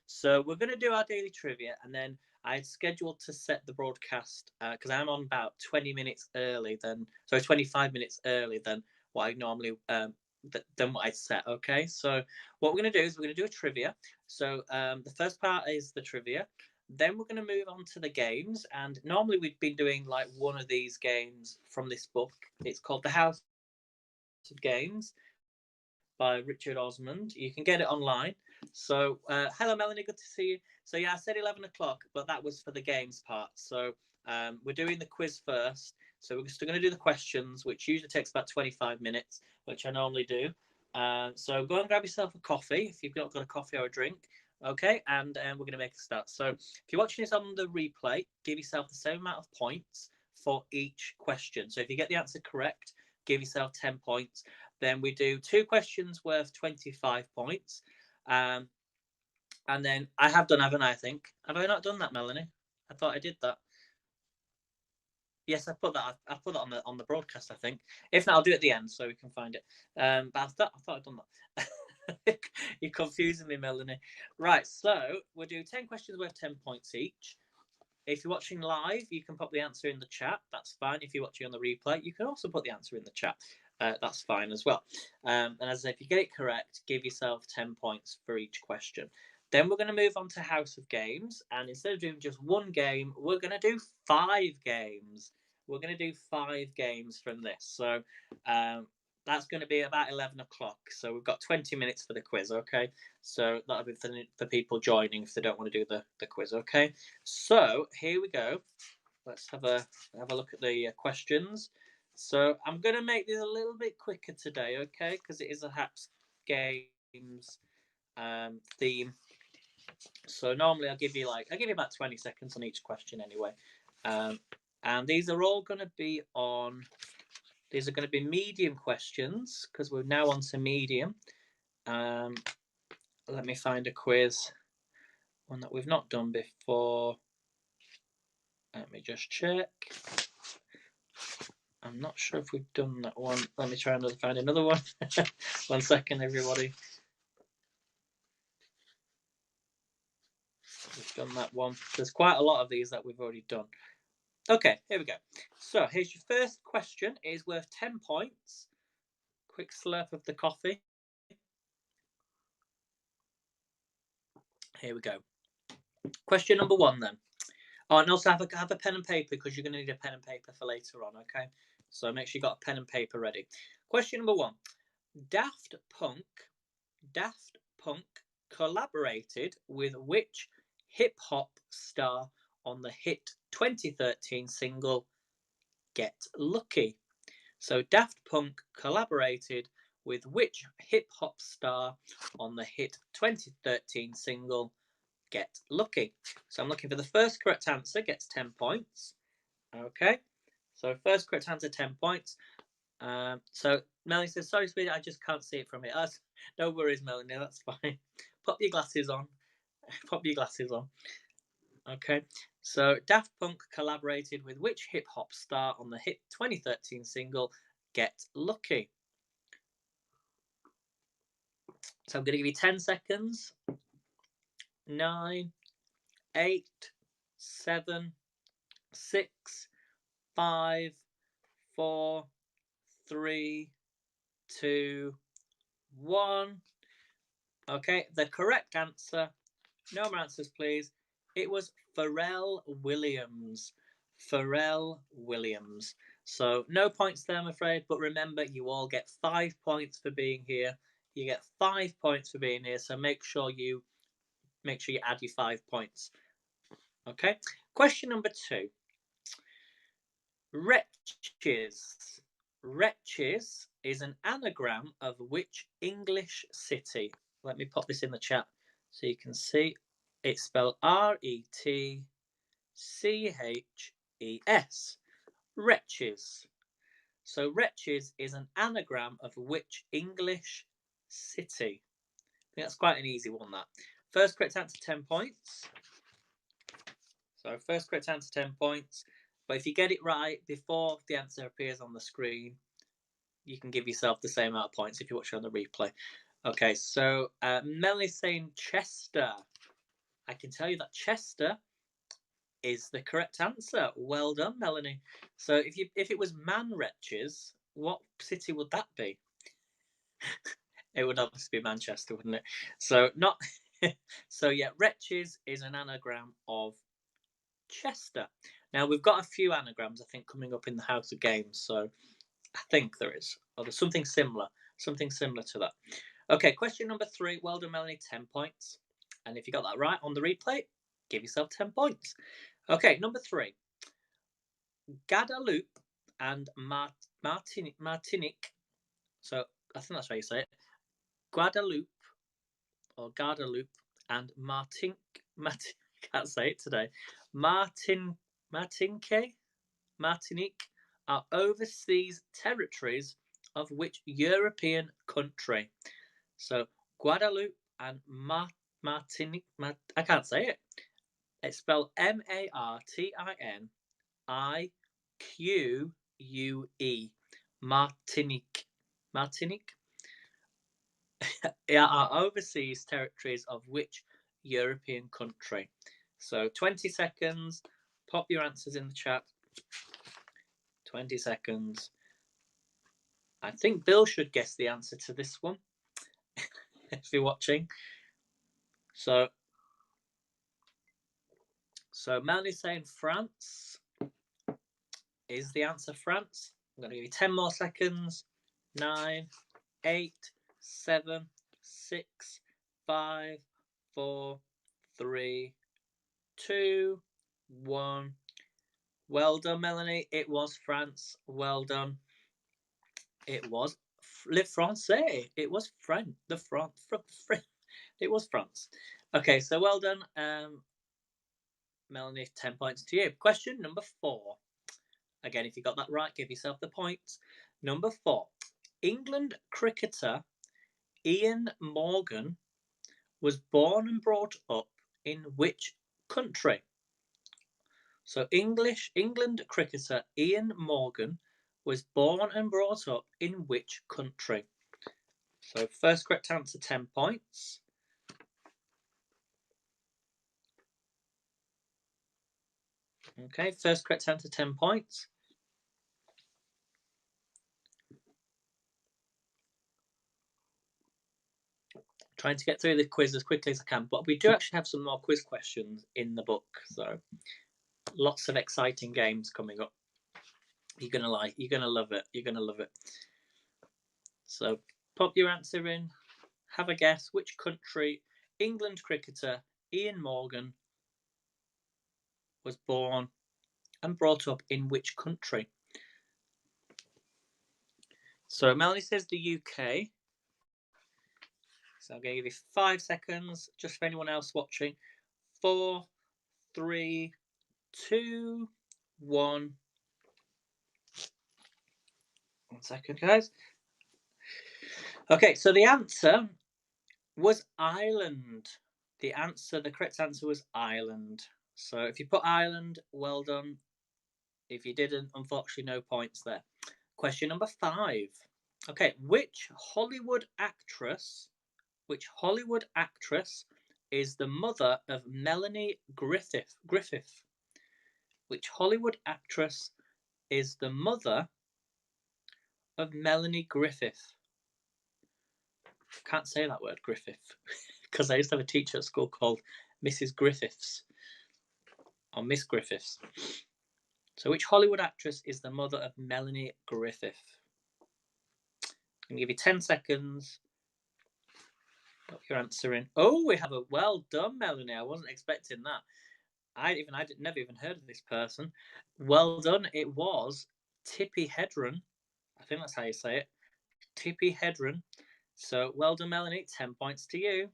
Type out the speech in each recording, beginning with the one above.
So we're going to do our daily trivia, and then I scheduled to set the broadcast because I'm on about 20 minutes early than, sorry, 25 minutes early than what I normally than what I set. Okay, so what we're going to do is we're going to do a trivia. So the first part is the trivia. Then we're going to move on to the games, and normally we've been doing like one of these games from this book. It's called The House of Games by Richard Osmond. You can get it online. So, hello, Melanie. Good to see you. So, yeah, I said 11 o'clock, but that was for the games part. So, we're doing the quiz first. So, we're still going to do the questions, which usually takes about 25 minutes, which I normally do. So, go and grab yourself a coffee if you've not got a coffee or a drink. Okay, and we're going to make a start. So, if you're watching this on the replay, give yourself the same amount of points for each question. So, if you get the answer correct, give yourself 10 points. Then we do 2 questions worth 25 points. And then I have done, haven't I, I think? Have I not done that, Melanie? I thought I did that. Yes, I put that on the broadcast, I think. If not, I'll do it at the end so we can find it. But I thought I'd done that. You're confusing me, Melanie. Right, so we'll do 10 questions worth 10 points each. If you're watching live, you can put the answer in the chat. That's fine. If you're watching on the replay, you can also put the answer in the chat. That's fine as well. And as I say, if you get it correct, give yourself 10 points for each question. Then we're going to move on to House of Games. And instead of doing just one game, we're going to do 5 games. We're going to do 5 games from this. So that's going to be about 11 o'clock. So we've got 20 minutes for the quiz, okay? So that'll be for people joining if they don't want to do the quiz, okay? So here we go. Let's have a look at the questions. So I'm going to make this a little bit quicker today, okay? Because it is a House Games theme. So normally I'll give you about 20 seconds on each question anyway. And these are all going to be these are going to be medium questions because we're now on to medium. Let me find a quiz, one that we've not done before. Let me just check. I'm not sure if we've done that one. Let me try and find another one. 1 second, everybody. We've done that one. There's quite a lot of these that we've already done. Okay, here we go. So here's your first question. It is worth 10 points. Quick slurp of the coffee. Here we go. Question number 1 then. Oh, and also have a pen and paper because you're going to need a pen and paper for later on, okay? So make sure you got a pen and paper ready. Question number 1. Daft Punk collaborated with which hip-hop star on the hit 2013 single Get Lucky? So Daft Punk collaborated with which hip-hop star on the hit 2013 single Get Lucky? So I'm looking for the first correct answer, gets 10 points. Okay, so first correct answer, 10 points. So Melanie says, sorry, sweetie, I just can't see it from here. No worries, Melanie, that's fine. Pop your glasses on. Pop your glasses on. Okay, so Daft Punk collaborated with which hip-hop star on the hit 2013 single Get Lucky? So I'm going to give you 10 seconds. 9, 8, 7, 6, 5, 4, 3, 2, 1. Okay, the correct answer, no more answers please, it was Pharrell Williams. Pharrell Williams. So no points there, I'm afraid, but remember, you all get 5 points for being here. You get 5 points for being here, so make sure you add your 5 points. Okay, question number 2. Wretches. Wretches is an anagram of which English city? Let me pop this in the chat so you can see. It's spelled R-E-T-C-H-E-S. Wretches. So wretches is an anagram of which English city? I think that's quite an easy one, that. First correct answer, 10 points. So first correct answer, 10 points. But if you get it right before the answer appears on the screen, you can give yourself the same amount of points if you're watching on the replay. Okay, so Melanie's saying Chester. I can tell you that Chester is the correct answer. Well done, Melanie. So if it was Man-wretches, what city would that be? It would obviously be Manchester, wouldn't it? So not. So yeah, wretches is an anagram of Chester. Now we've got a few anagrams I think coming up in the House of Games, so I think there is, or there's something similar to that. Okay, question number 3. Well done, Melanie. 10 points, and if you got that right on the replay, give yourself 10 points. Okay, number 3. Guadeloupe and Martinique. So I think that's how you say it. Guadeloupe and Martinique. Can't say it today. Martinique are overseas territories of which European country? So Guadeloupe and Martinique. I can't say it. It's spelled Martinique. Martinique. Are overseas territories of which European country? So 20 seconds. Pop your answers in the chat. 20 seconds. I think Bill should guess the answer to this one if you're watching. So Melanie's saying France is the answer. France. I'm going to give you 10 more seconds. 9, 8, 7, 6, 5, 4, 3, 2, 1. Well done, Melanie. It was France. Well done. It was Le Français. It was French. It was France. Okay, so well done, Melanie. 10 points to you. Question number 4. Again, if you got that right, give yourself the points. Number 4. England cricketer Ian Morgan was born and brought up in which country? So England cricketer Ian Morgan was born and brought up in which country? So first correct answer, 10 points. Okay, first correct answer, 10 points. Trying to get through the quiz as quickly as I can, but we do actually have some more quiz questions in the book, so lots of exciting games coming up. You're gonna love it. You're gonna love it. So pop your answer in. Have a guess which country England cricketer Ian Morgan was born and brought up in which country? So Melanie says the UK. So I'm going to give you 5 seconds just for anyone else watching. 4, 3, 2, 1. 1 second, guys. Okay, so the answer was Ireland. The correct answer was Ireland. So if you put Ireland, well done. If you didn't, unfortunately, no points there. Question number 5. Okay, which Hollywood actress is the mother of Melanie Griffith? Which Hollywood actress is the mother of Melanie Griffith? Can't say that word, Griffith, because I used to have a teacher at school called Mrs. Griffiths or Miss Griffiths. So which Hollywood actress is the mother of Melanie Griffith? I'm going to give you 10 seconds. Put your answer in. Oh, we have a well done, Melanie. I wasn't expecting that. I never even heard of this person. Well done. It was Tippi Hedren. I think that's how you say it. Tippi Hedren. So well done, Melanie. 10 points to you.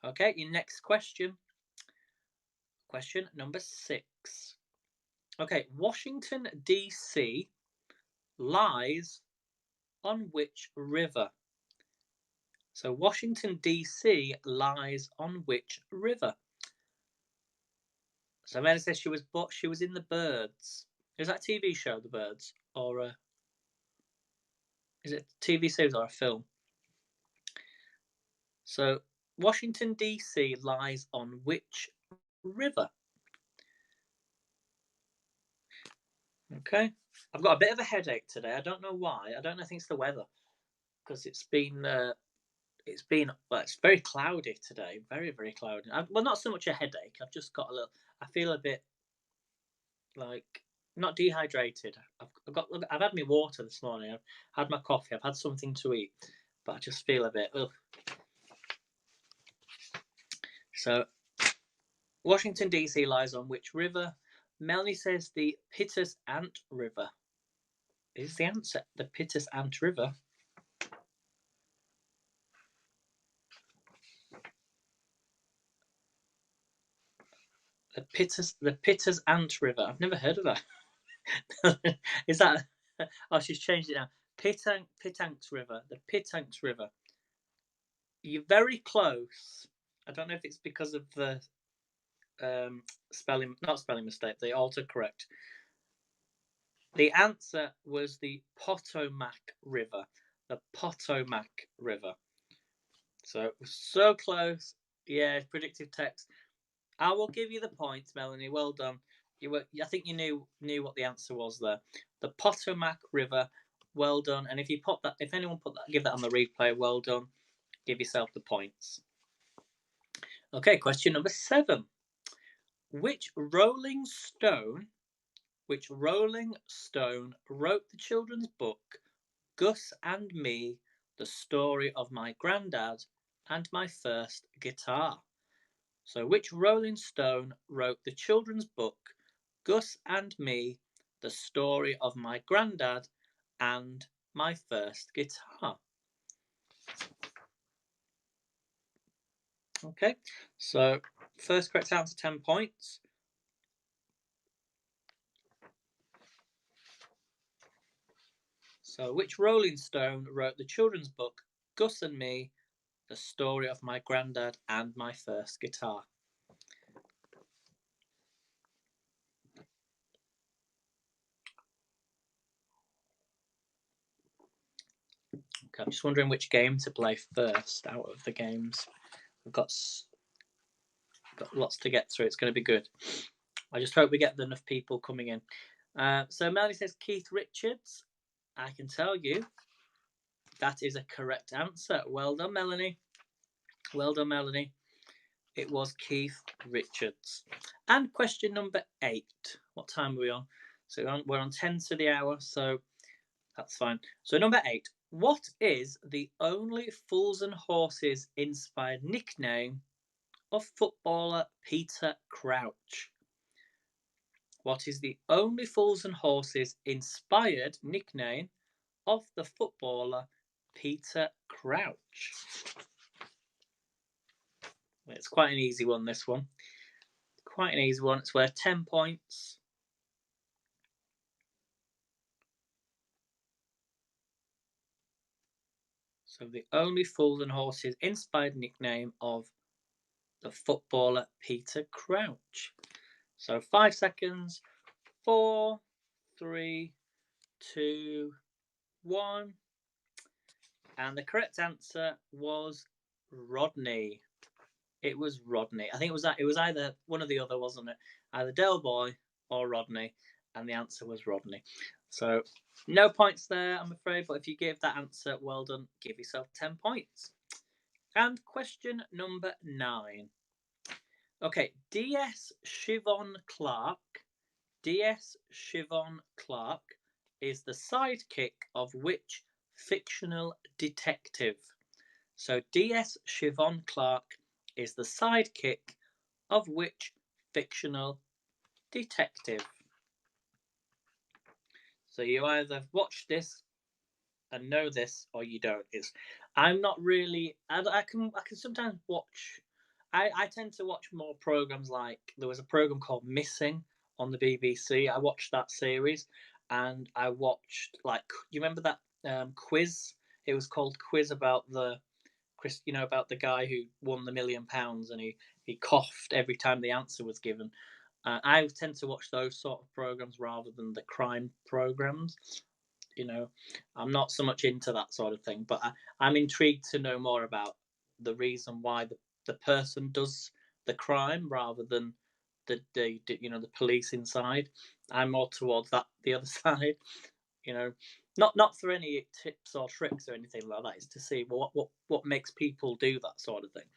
Okay, your next question. Question number 6. Okay, Washington, D.C. lies on which river? So Washington, D.C. lies on which river? So Melanie says she was in The Birds. Is that a TV show, The Birds? Or is it a TV series or a film? So Washington, D.C. lies on which river? Okay. I've got a bit of a headache today. I don't know why. I don't know. I think it's the weather because it's been well, it's very cloudy today. Very, very cloudy. Well, not so much a headache. I've just got a little. I feel a bit like not dehydrated. I've had my water this morning. I've had my coffee. I've had something to eat, but I just feel a bit. Ugh. So, Washington D.C. lies on which river? Melanie says the Ant River is the answer. The Ant River. The Ant River. I've never heard of that. Is that? Oh, she's changed it now. Pittank River. The Pittank River. You're very close. I don't know if it's because of the not spelling mistake, the autocorrect. The answer was the Potomac River. The Potomac River. So it was so close. Yeah, predictive text. I will give you the points, Melanie. Well done. I think you knew what the answer was there. The Potomac River. Well done. And if anyone give that on the replay. Well done. Give yourself the points. Okay, question number 7. Which Rolling Stone wrote the children's book Gus and Me, the Story of My Granddad and My First Guitar? So which Rolling Stone wrote the children's book Gus and Me, the Story of My Granddad and My First Guitar? Okay, so first correct answer, 10 points. So which Rolling Stone wrote the children's book Gus and Me, the Story of My Granddad and My First Guitar? Okay, I'm just wondering which game to play first out of the games. We've got lots to get through. It's going to be good. I just hope we get enough people coming in. So Melanie says Keith Richards. I can tell you that is a correct answer. Well done, Melanie. Well done, Melanie. It was Keith Richards. And question number 8. What time are we on? So we're on 10 to the hour, so that's fine. So number 8. What is the only Fools and Horses inspired nickname of footballer Peter Crouch? What is the only Fools and Horses inspired nickname of the footballer Peter Crouch? It's quite an easy one, this one. Quite an easy one. It's worth 10 points. So the only Fools and Horses inspired nickname of the footballer Peter Crouch. So 5 seconds. 4, 3, 2, 1. And the correct answer was Rodney. It was Rodney. I think it was either one or the other, wasn't it? Either Del Boy or Rodney. And the answer was Rodney. So no points there, I'm afraid. But if you gave that answer, well done. Give yourself 10 points. And question number 9. Okay, D.S. Siobhan Clark is the sidekick of which fictional detective? So D.S. Siobhan Clark is the sidekick of which fictional detective? So you either watch this and know this, or you don't. I'm not really. I can sometimes watch. I tend to watch more programs. Like there was a program called Missing on the BBC. I watched that series, and I watched you remember that quiz? It was called Quiz about about the guy who won the £1 million and he coughed every time the answer was given. I tend to watch those sort of programs rather than the crime programs. I'm not so much into that sort of thing, but I'm intrigued to know more about the reason why the person does the crime rather than the police inside. I'm more towards the other side. Not for any tips or tricks or anything like that. It's to see what makes people do that sort of thing.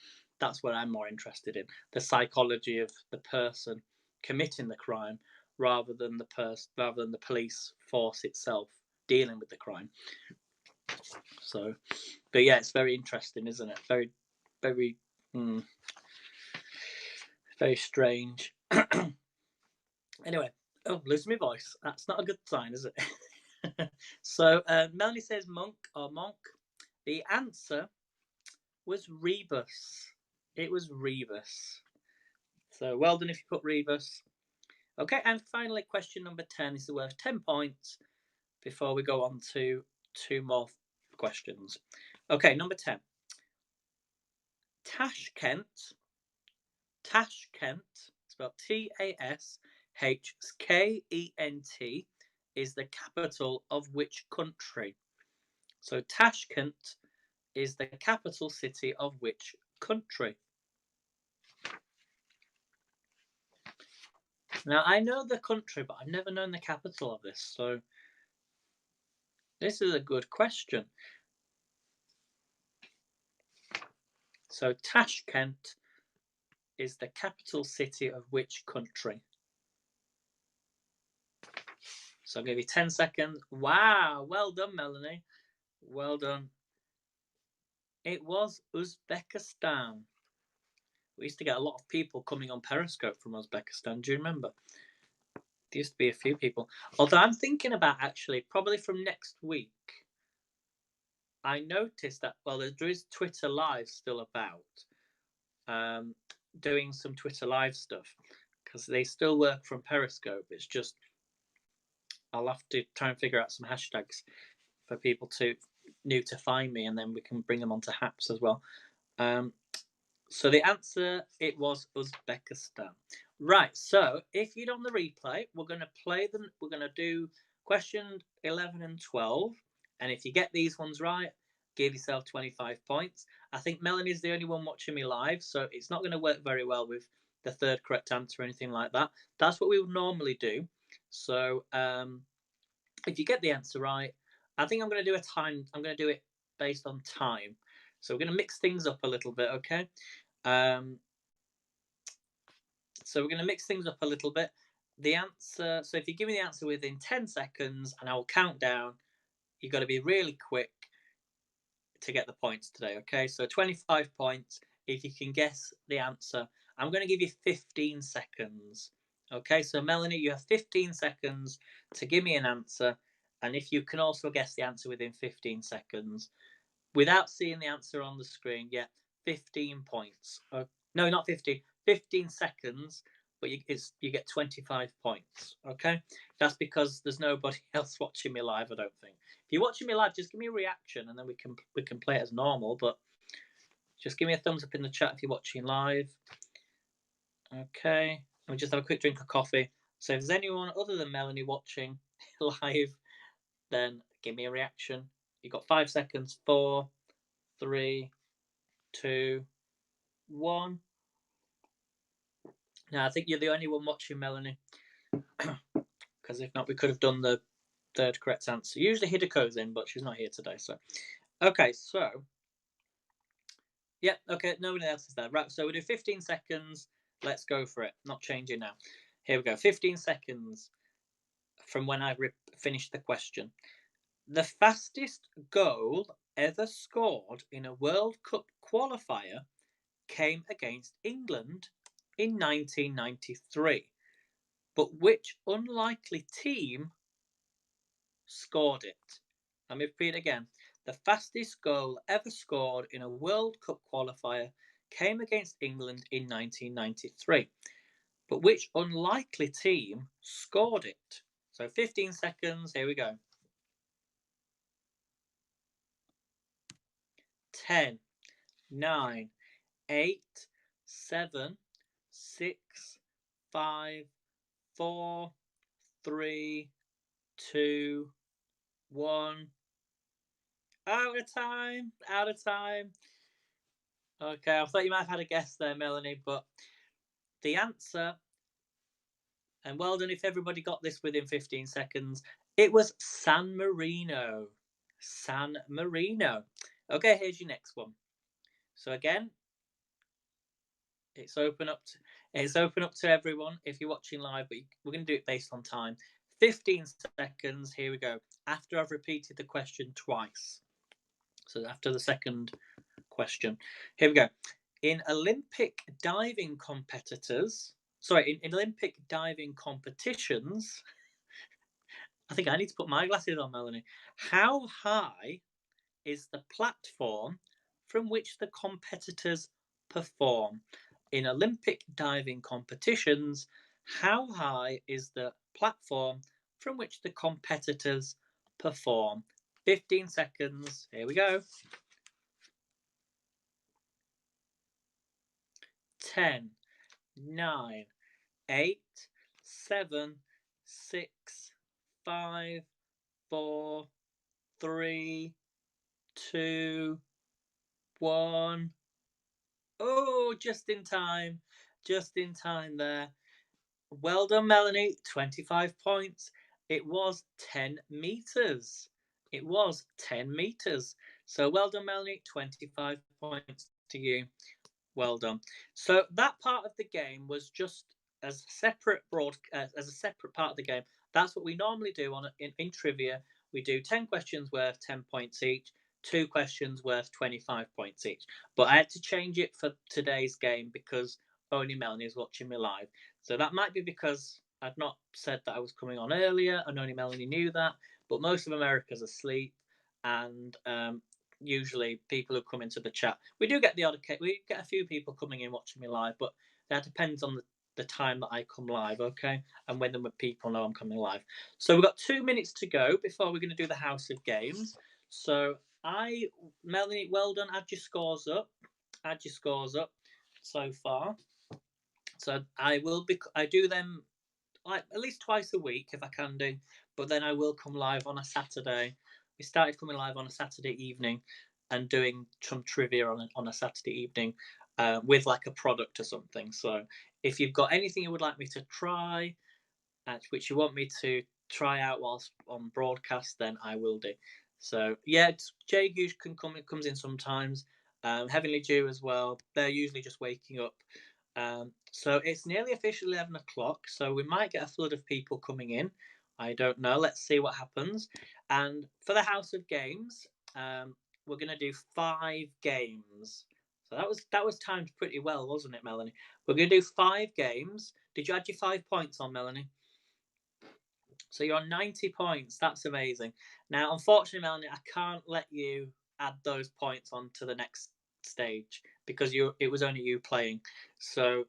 That's what I'm more interested in. The psychology of the person committing the crime rather than the police force itself dealing with the crime. So, but yeah, it's very interesting, isn't it? Very, very, very strange. Anyway, losing my voice. That's not a good sign, is it? So, Melanie says monk or monk. The answer was rebus. It was rebus. So, well done if you put rebus. Okay, and finally, question number 10 is worth 10 points before we go on to 2 more questions. Okay, number 10. Tashkent, spelled Tashkent, is the capital of which country? So Tashkent is the capital city of which country? Now, I know the country, but I've never known the capital of this, so this is a good question. So Tashkent is the capital city of which country? So I'll give you 10 seconds. Wow, well done, Melanie. Well done. It was Uzbekistan. We used to get a lot of people coming on Periscope from Uzbekistan. Do you remember? There used to be a few people. Although I'm thinking about actually, probably from next week, I noticed that, well, there is Twitter Live still about, doing some Twitter Live stuff, because they still work from Periscope. It's just, I'll have to try and figure out some hashtags for people new to find me, and then we can bring them onto Haps as well. So the answer, it was Uzbekistan. Right, so if you're on the replay, we're going to play them. We're going to do question 11 and 12. And if you get these ones right, give yourself 25 points. I think Melanie's the only one watching me live, so it's not going to work very well with the third correct answer or anything like that. That's what we would normally do. So if you get the answer right, I think I'm going to do a time. I'm going to do it based on time. So we're going to mix things up a little bit, okay? So we're going to mix things up a little bit. The answer, so if you give me the answer within 10 seconds and I will count down, you've got to be really quick to get the points today, okay? So 25 points if you can guess the answer. I'm going to give you 15 seconds, okay? So Melanie, you have 15 seconds to give me an answer. And if you can also guess the answer within 15 seconds, without seeing the answer on the screen, 15 points. No, not 50, 15 seconds, but you get 25 points, okay? That's because there's nobody else watching me live, I don't think. If you're watching me live, just give me a reaction, and then we can play it as normal, but just give me a thumbs up in the chat if you're watching live. Okay, let me just have a quick drink of coffee. So if there's anyone other than Melanie watching live, then give me a reaction. You've got 5 seconds. 4, 3, 2, 1. Now I think you're the only one watching, Melanie, because if not, we could have done the third correct answer. Usually Hideko's in, but she's not here today. So, okay, so okay, nobody else is there. Right, so we do 15 seconds. Let's go for it. Not changing now. Here we go. 15 seconds from when I finished the question. The fastest goal ever scored in a World Cup qualifier came against England in 1993. But which unlikely team scored it? Let me repeat again. The fastest goal ever scored in a World Cup qualifier came against England in 1993. But which unlikely team scored it? So 15 seconds. Here we go. 10, 9, 8, 7, 6, 5, 4, 3, 2, 1. Out of time. Okay, I thought you might have had a guess there, Melanie, but the answer, and well done if everybody got this within 15 seconds, it was San Marino. San Marino. Okay, here's your next one. So again, it's open up to everyone if you're watching live, but we're going to do it based on time. 15 seconds. Here we go. After I've repeated the question twice. So after the second question. Here we go. In Olympic diving competitors, in Olympic diving competitions, I think I need to put my glasses on, Melanie. How high is the platform from which the competitors perform? In Olympic diving competitions, how high is the platform from which the competitors perform? 15 seconds. Here we go. 10, 9, 8, 7, 6, 5, 4, 3, 2, 1. Oh, just in time. Just in time there. Well done, Melanie. 25 points. It was 10 meters. It was 10 meters. So well done, Melanie. 25 points to you. Well done. So that part of the game was just as a separate as a separate part of the game. That's what we normally do in trivia. We do 10 questions worth 10 points each, 2 questions worth 25 points each. But I had to change it for today's game because only Melanie is watching me live. So that might be because I'd not said that I was coming on earlier and only Melanie knew that. But most of America's asleep, and usually people who come into the chat. We do get we get a few people coming in watching me live, but that depends on the time that I come live, okay? And when the people know I'm coming live. So we've got 2 minutes to go before we're going to do the House of Games. So Melanie, well done. Add your scores up. Add your scores up so far. So I do them like at least twice a week if I can do, but then I will come live on a Saturday. We started coming live on a Saturday evening and doing some trivia on a Saturday evening with like a product or something. So if you've got anything you would like me to try, which you want me to try out whilst on broadcast, then I will do. So yeah, Jay Goose comes in sometimes. Heavenly Dew as well. They're usually just waking up. So it's nearly officially 11 o'clock, so we might get a flood of people coming in. I don't know. Let's see what happens. And for the House of Games, we're going to do 5 games. So that was timed pretty well, wasn't it, Melanie? We're going to do 5 games. Did you add your 5 points on, Melanie? So you're on 90 points. That's amazing. Now, unfortunately, Melanie, I can't let you add those points on to the next stage because it was only you playing. So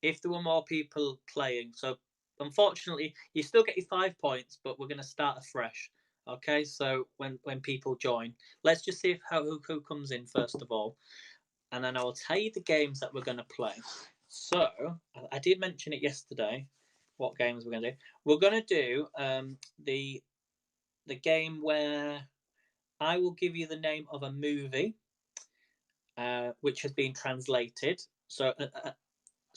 if there were more people playing, so unfortunately, you still get your 5 points, but we're going to start afresh. Okay, so when people join, let's just see who comes in first of all, and then I will tell you the games that we're going to play. So I did mention it yesterday. What games we're going to do? We're going to do the game where I will give you the name of a movie which has been translated. So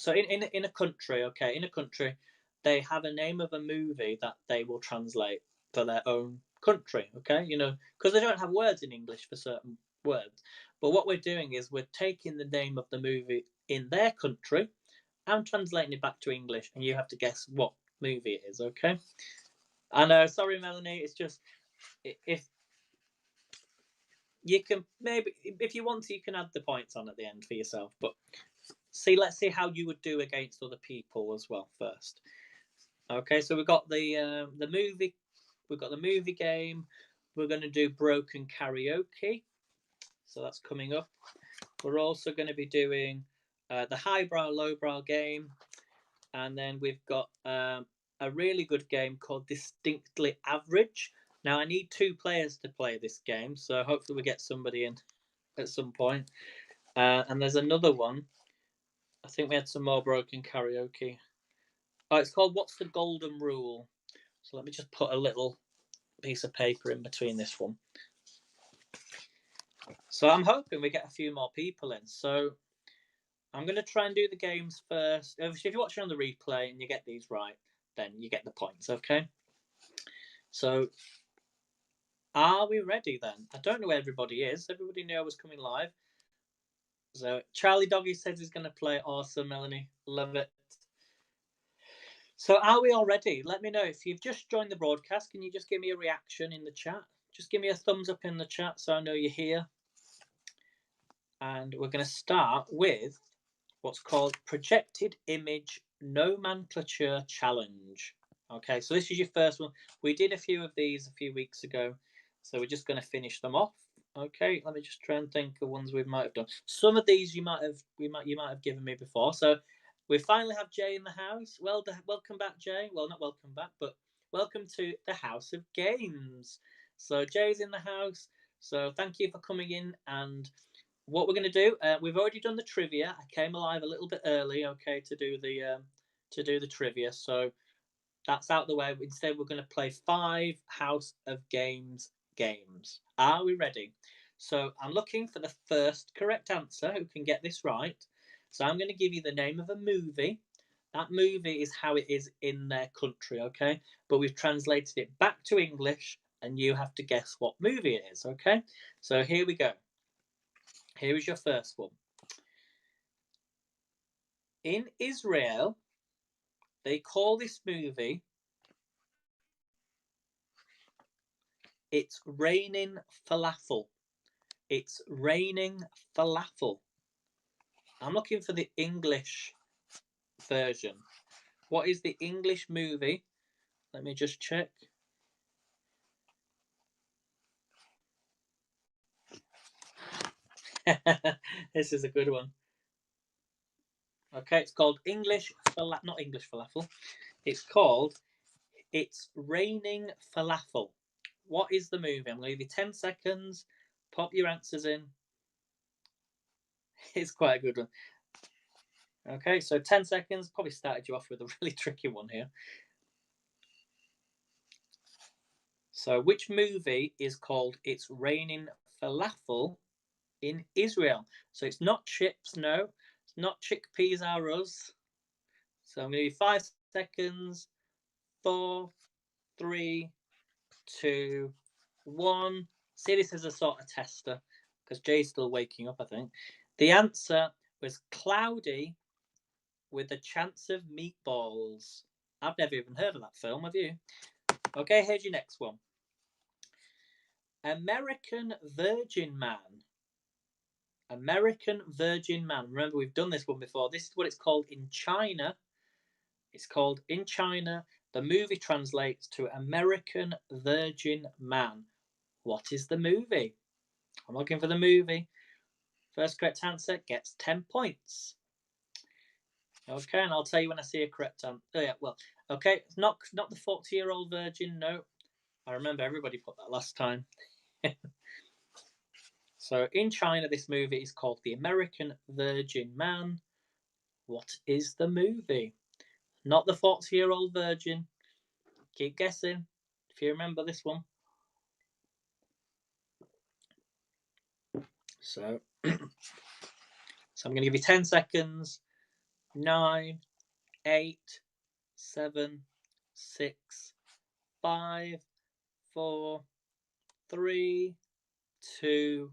in a country, okay, in a country, they have a name of a movie that they will translate for their own country, okay? Because they don't have words in English for certain words. But what we're doing is we're taking the name of the movie in their country and translating it back to English, and you have to guess what movie it is, okay? I know, sorry, Melanie, it's just if you can maybe if you want to, you can add the points on at the end for yourself, but let's see how you would do against other people as well first. Okay, so we've got the movie, we've got the movie game. We're going to do broken karaoke, so that's coming up. We're also going to be doing the highbrow lowbrow game, and then we've got a really good game called Distinctly Average. Now I need 2 players to play this game, so hopefully we get somebody in at some point. And there's another one. I think we had some more broken karaoke. Oh, it's called What's the Golden Rule? So let me just put a little piece of paper in between this one. So I'm hoping we get a few more people in. So I'm going to try and do the games first. Obviously, if you're watching on the replay and you get these right, then you get the points, okay? So are we ready then? I don't know where everybody is. Everybody knew I was coming live. So Charlie Doggy says he's going to play. Awesome, Melanie. Love it. So are we all ready? Let me know. If you've just joined the broadcast, can you just give me a reaction in the chat? Just give me a thumbs up in the chat so I know you're here. And we're going to start with what's called Projected Image Nomenclature Challenge. Okay, so this is your first one. We did a few of these a few weeks ago, so we're just going to finish them off. Okay, let me just try and think of ones we might have done. Some of these you might have given me before. So we finally have Jay in the house. Well, welcome back, Jay. Well, not welcome back, but welcome to the House of Games. So Jay's in the house. So thank you for coming in. And what we're going to do, we've already done the trivia. I came alive a little bit early, okay, to do the trivia. So that's out the way. Instead, we're going to play 5 House of Games games. Are we ready? So I'm looking for the first correct answer who can get this right. So I'm going to give you the name of a movie. That movie is how it is in their country, okay? But we've translated it back to English, and you have to guess what movie it is, okay? So here we go. Here is your first one. In Israel, they call this movie It's Raining Falafel. It's Raining Falafel. I'm looking for the English version. What is the English movie? Let me just check. This is a good one. Okay, it's called not English Falafel. It's called It's Raining Falafel. What is the movie? I'm going to give you 10 seconds. Pop your answers in. It's quite a good one. Okay, so 10 seconds. Probably started you off with a really tricky one here. So which movie is called It's Raining Falafel in Israel? So it's not chips, no. It's not chickpeas are us. So I'm going to give you 5 seconds. 4, 3, 2, 1. See, this is a sort of tester because Jay's still waking up, I think. The answer was Cloudy with a Chance of Meatballs. I've never even heard of that film, have you? Okay, here's your next one. American Virgin Man. American Virgin Man. Remember, we've done this one before. This is what it's called in China. It's called in China. The movie translates to American Virgin Man. What is the movie? I'm looking for the movie. First correct answer gets 10 points. Okay, and I'll tell you when I see a correct answer. Oh, yeah, well, okay, not the 40-year-old virgin, no. I remember everybody put that last time. So in China, this movie is called The American Virgin Man. What is the movie? Not the 40-year-old virgin. Keep guessing if you remember this one. So, I'm going to give you 10 seconds. 9, 8, 7, 6, 5, 4, 3, 2,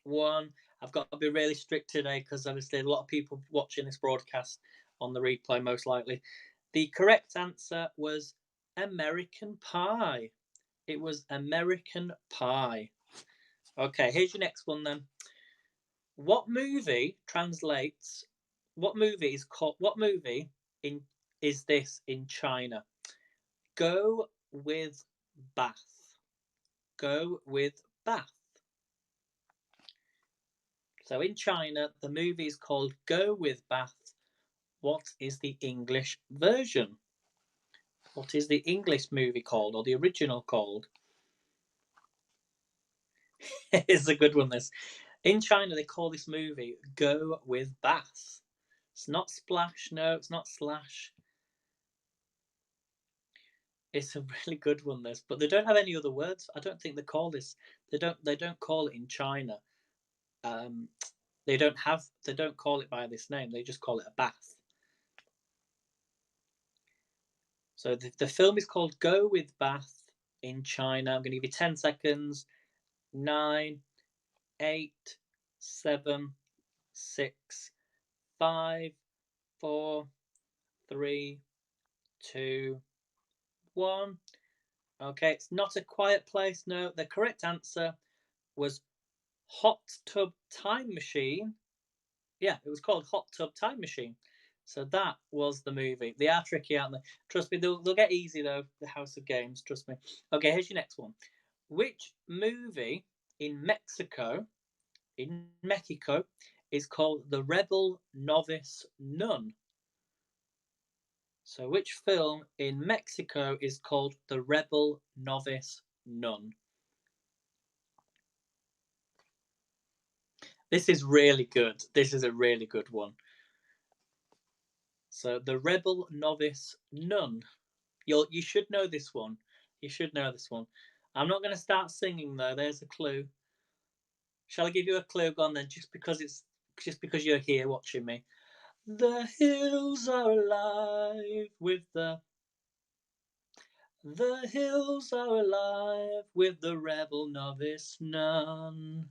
1. I've got to be really strict today because obviously a lot of people watching this broadcast on the replay, most likely. The correct answer was American Pie. It was American Pie. Okay, here's your next one then. What movie translates? What movie is called? What movie is this in China? Go with Bath. Go with Bath. So in China, the movie is called Go with Bath. What is the English version? What is the English movie called, or the original called? It's a good one, this. In China, they call this movie Go with Bath. It's not Splash, no, it's not Slash. It's a really good one, this, but they don't have any other words. I don't think they call this. They don't call it in China. they don't call it by this name. They just call it a bath. So the film is called Go With Bath in China. I'm going to give you 10 seconds. 9, 8, 7, 6, 5, 4, 3, 2, 1. Okay, it's not A Quiet Place. No, the correct answer was Hot Tub Time Machine. Yeah, it was called Hot Tub Time Machine. So that was the movie. They are tricky, aren't they? Trust me, they'll get easy though. The House of Games, trust me. Okay, here's your next one. Which movie in Mexico is called The Rebel Novice Nun? So which film in Mexico is called The Rebel Novice Nun? This is really good. This is a really good one. So The Rebel Novice Nun. You should know this one. You should know this one. I'm not going to start singing though. There's a clue. Shall I give you a clue? Go on then, just because you're here watching me. The hills are alive with the hills are alive with the rebel novice nun.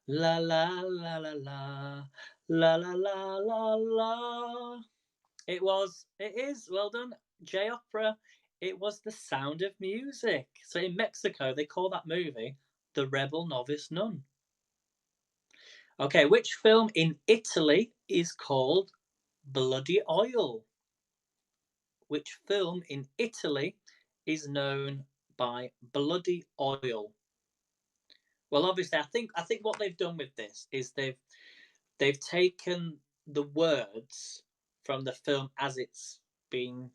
La la la la la la la la la la. It is, well done, J Opera. It was The Sound of Music. So in Mexico, they call that movie The Rebel Novice Nun. Okay, which film in Italy is called Bloody Oil? Which film in Italy is known by Bloody Oil? Well, obviously, I think what they've done with this is they've taken the words from the film as it's been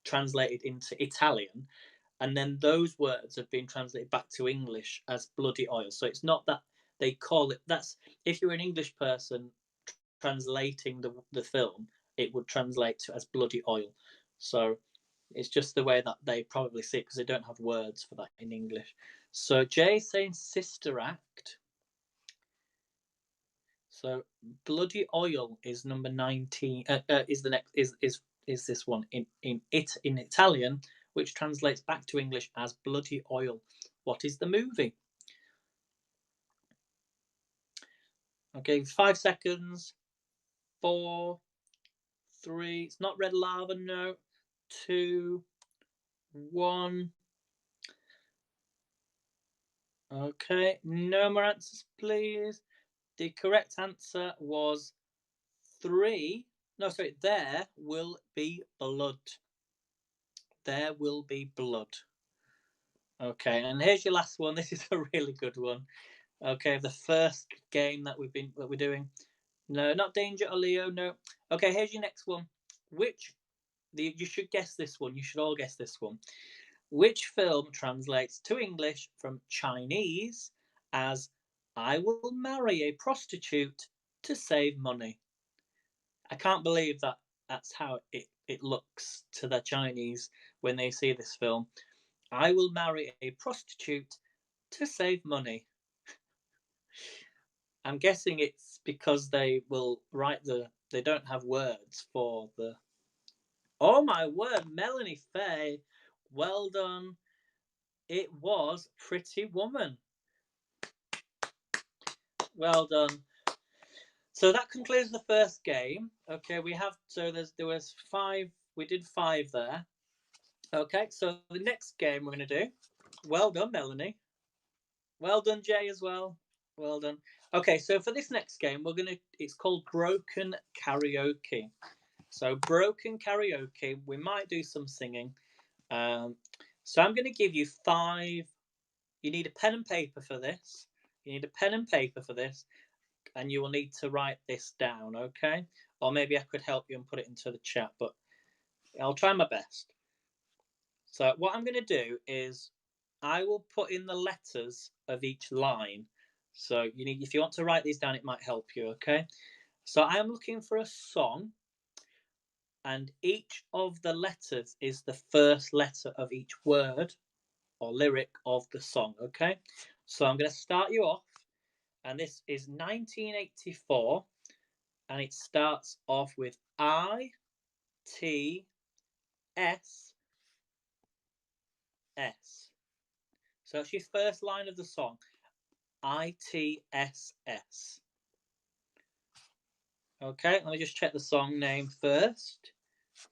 translated into Italian, and then those words have been translated back to English as bloody oil. So it's not that they call it. That's if you're an English person translating the film, it would translate to as bloody oil. So it's just the way that they probably see it because they don't have words for that in English. So Jay saying Sister Act. So bloody oil is number 19. Is the next is this one in Italian, which translates back to English as bloody oil. What is the movie? Okay, 5 seconds. 4, 3. It's not Red Lava. No. 2, 1. Okay, no more answers, please. The correct answer was 3. No, sorry. There will be blood. There will be blood. Okay, and here's your last one. This is a really good one. Okay, the first game that we're doing. No, not Danger or Leo. No. Okay, here's your next one. You should guess this one. You should all guess this one. Which film translates to English from Chinese as "I will marry a prostitute to save money"? I can't believe that that's how it looks to the Chinese when they see this film. I will marry a prostitute to save money. I'm guessing it's because they will write they don't have words for the. Oh my word, Melanie Faye. Well done. It was Pretty Woman. Well done. So that concludes the first game. Okay, there was 5. We did 5 there. Okay, so the next game we're going to do. Well done, Melanie. Well done, Jay, as well. Well done. Okay, so for this next game, it's called Broken Karaoke. So Broken Karaoke, we might do some singing. So I'm going to give you 5. You need a pen and paper for this. And you will need to write this down, okay? Or maybe I could help you and put it into the chat, but I'll try my best. So what I'm going to do is I will put in the letters of each line. So if you want to write these down, it might help you, okay? So I'm looking for a song, and each of the letters is the first letter of each word or lyric of the song, okay? So I'm going to start you off, And this is 1984, and it starts off with ITS. So that's your first line of the song. ITSS. Okay, let me just check the song name first.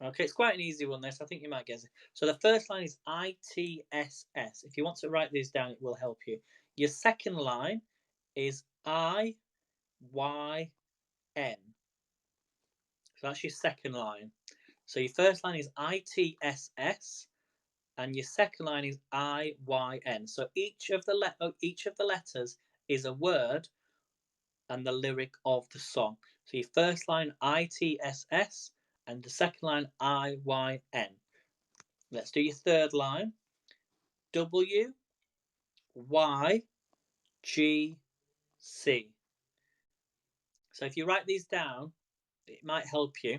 Okay, it's quite an easy one, this. I think you might guess it. So the first line is ITSS. If you want to write these down, it will help you. Your second line is IYN. So that's your second line. So your first line is ITSS, and your second line is IYN. So each of the letters is a word and the lyric of the song. So your first line ITSS, and the second line IYN. Let's do your third line. WYGC. So if you write these down, it might help you.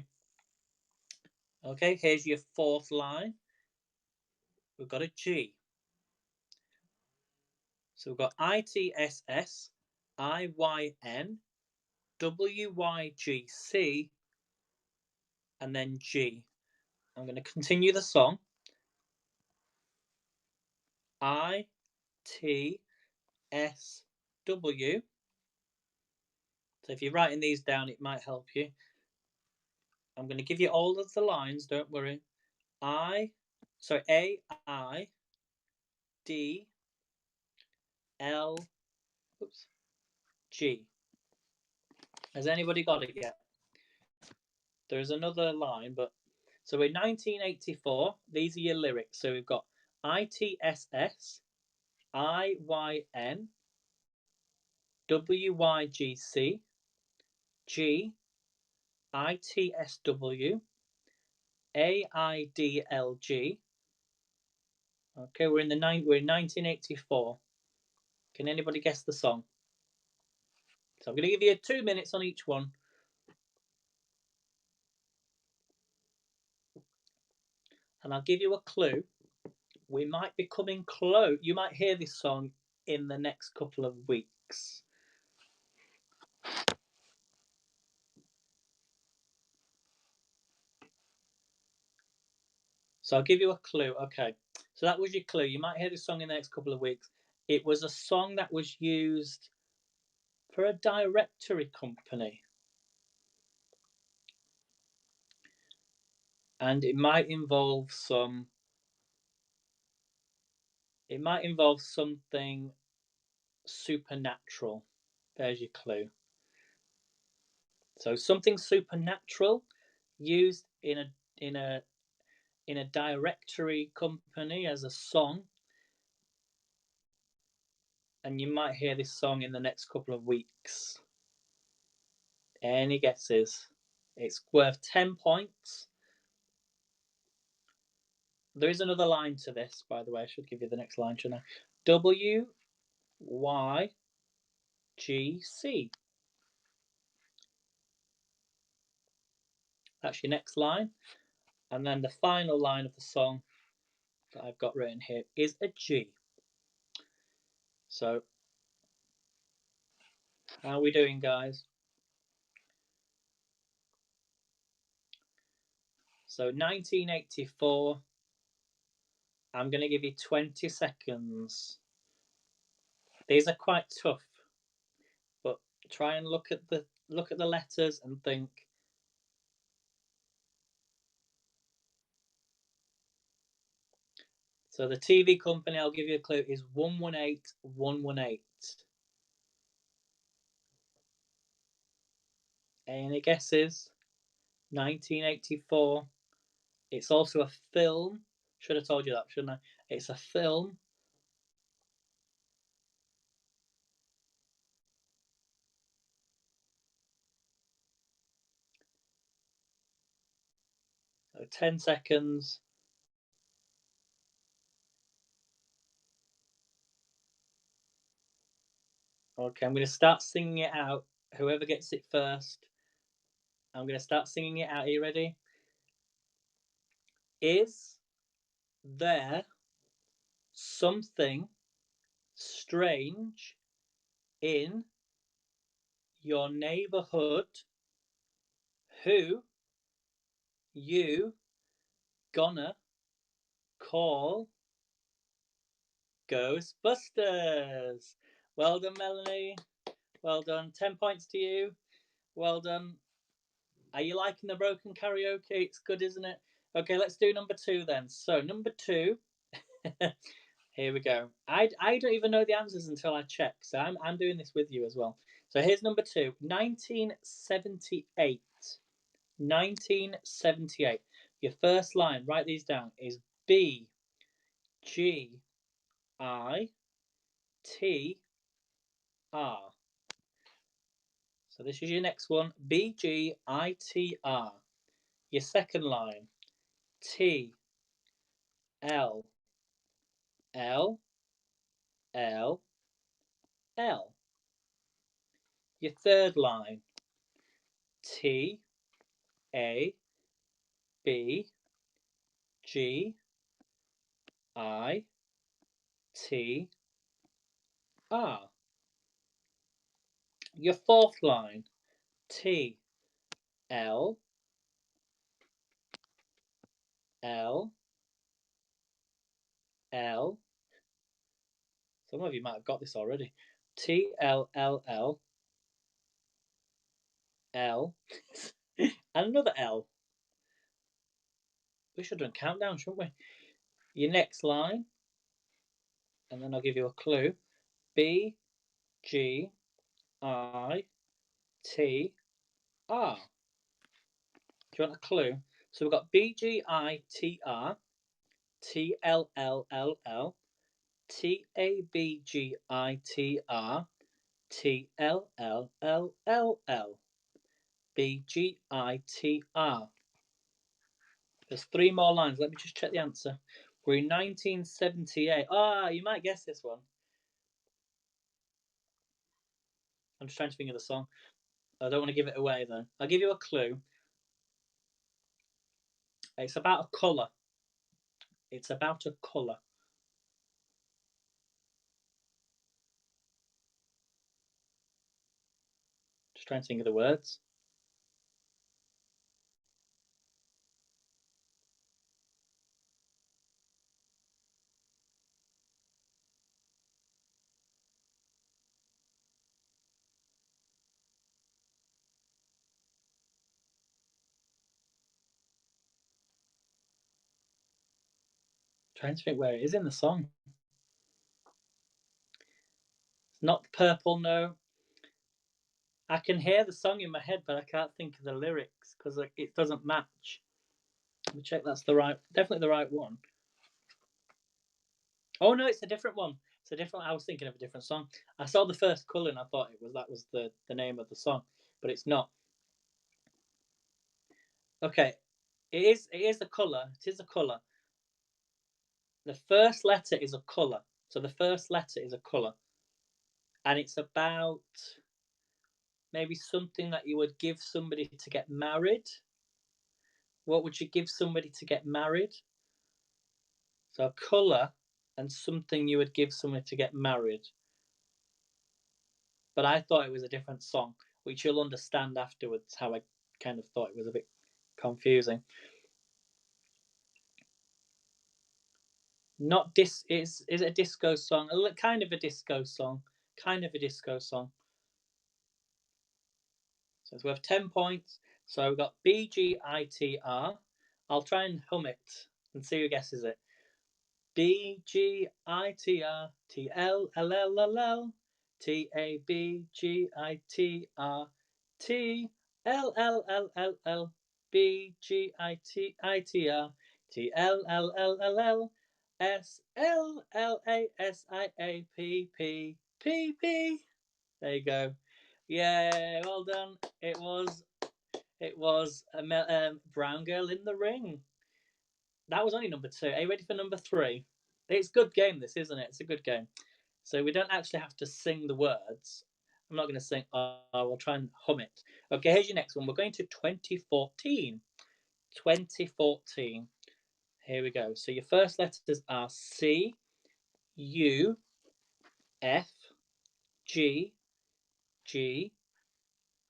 Okay, here's your fourth line. We've got a G. So we've got ITSS, IYN, WYGC, and then G. I'm going to continue the song. ITSW. So if you're writing these down, it might help you. I'm going to give you all of the lines, don't worry. A, I, D, L, G. Has anybody got it yet? There's another line, but so in 1984, these are your lyrics. So we've got ITSS, IYN, WYGC, G, ITSW, AIDLG. Okay, we're in 1984. Can anybody guess the song? So I'm going to give you 2 minutes on each one. And I'll give you a clue. We might be coming close. You might hear this song in the next couple of weeks. So I'll give you a clue. Okay. So that was your clue. You might hear this song in the next couple of weeks. It was a song that was used for a directory company. And it might involve something supernatural. There's your clue. So something supernatural used in a directory company as a song, and you might hear this song in the next couple of weeks. Any guesses? It's worth 10 points. There is another line to this, by the way. I should give you the next line, shouldn't I? WYGC. That's your next line. And then the final line of the song that I've got written here is a G. So, how are we doing, guys? So 1984. I'm going to give you 20 seconds. These are quite tough, but try and look at the letters and think. So the TV company, I'll give you a clue, is 118118. Any guesses? 1984. It's also a film. Should have told you that, shouldn't I? It's a film. So 10 seconds. Okay, I'm going to start singing it out. Whoever gets it first. I'm going to start singing it out. Are you ready? Is there something strange in your neighborhood. Who you gonna call Ghostbusters? Well done, Melanie. Well done. 10 points to you. Well done. Are you liking the broken karaoke? It's good, isn't it? Okay, let's do number 2 then. So number 2. Here we go. I don't even know the answers until I check. So I'm doing this with you as well. So here's number 2. 1978. 1978. Your first line, write these down, is B G I T R. So this is your next one, B G I T R. Your second line, T L L L L. Your third line, T A B G I T R. Your fourth line, T L L L. Some of you might have got this already. T L L L L and another L. We should have done countdown, shouldn't we? Your next line, and then I'll give you a clue. B G I T R. Do you want a clue? So we've got B G I T R, T L L L L, T A B G I T R, T L L L L L, B G I T R. There's 3 more lines. Let me just check the answer. We're in 1978. Ah, you might guess this one. I'm just trying to think of the song. I don't want to give it away though. I'll give you a clue. It's about a colour. It's about a colour. Just trying to think of the words. Trying to think where it is in the song. It's not purple, no. I can hear the song in my head, but I can't think of the lyrics because it doesn't match. Let me check that's the right, definitely the right one. Oh no, it's a different one. It's a different. I was thinking of a different song. I saw the first colour and I thought that was the name of the song, but it's not. Okay, it is a colour. It is a colour. The first letter is a colour. So the first letter is a colour, and it's about maybe something that you would give somebody to get married. What would you give somebody to get married? So a colour and something you would give somebody to get married. But I thought it was a different song, which you'll understand afterwards how I kind of thought it was a bit confusing. Not is it a disco song? Kind of a disco song. Kind of a disco song. So we have 10 points. So we've got BGITR. I'll try and hum it and see who guesses it. BGITR TLLLL TABGITR TLLLL BGITR TLLLL SLLASIAPPPP. There you go. Yeah, well done. It was a Brown Girl in the Ring. That was only number 2. Are you ready for number 3? It's a good game, this, isn't it? It's a good game. So we don't actually have to sing the words. I'm not going to sing. We'll try and hum it. Okay, here's your next one. We're going to 2014. 2014. Here we go. So your first letters are C, U, F, G, G,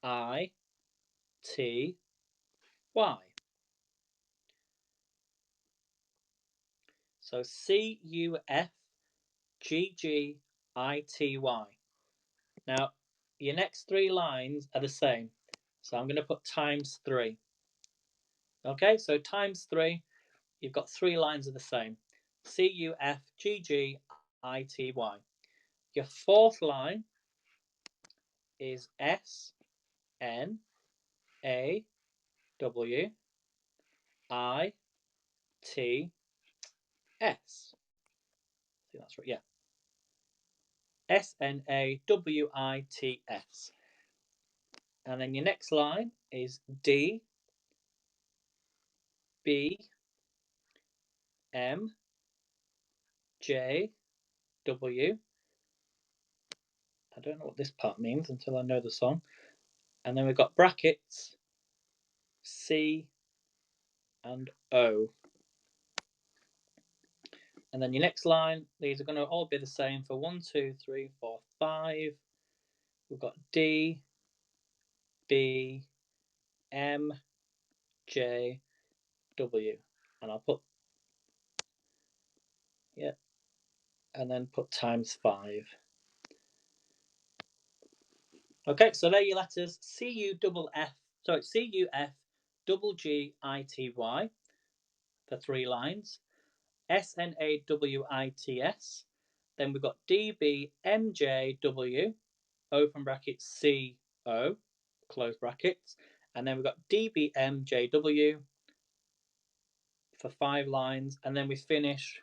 I T Y. So CUFGGITY. Now, your next three lines are the same. So I'm going to put times 3. Okay, so times 3, you've got 3 lines of the same. CUFGGITY. Your fourth line is SNAWITS. See, that's right. Yeah. SNAWITS. And then your next line is DBM JW. I don't know what this part means until I know the song. And then we've got brackets C and O. And then your next line, these are going to all be the same for 1, 2, 3, 4, 5. We've got D, B, M, J, W. And I'll put, yeah, and then put times 5. Okay, so there are your letters CUFGGITY for 3 lines, SNAWITS, then we've got DBMJW, open brackets CO, close brackets, and then we've got DBMJW for 5 lines, and then we finish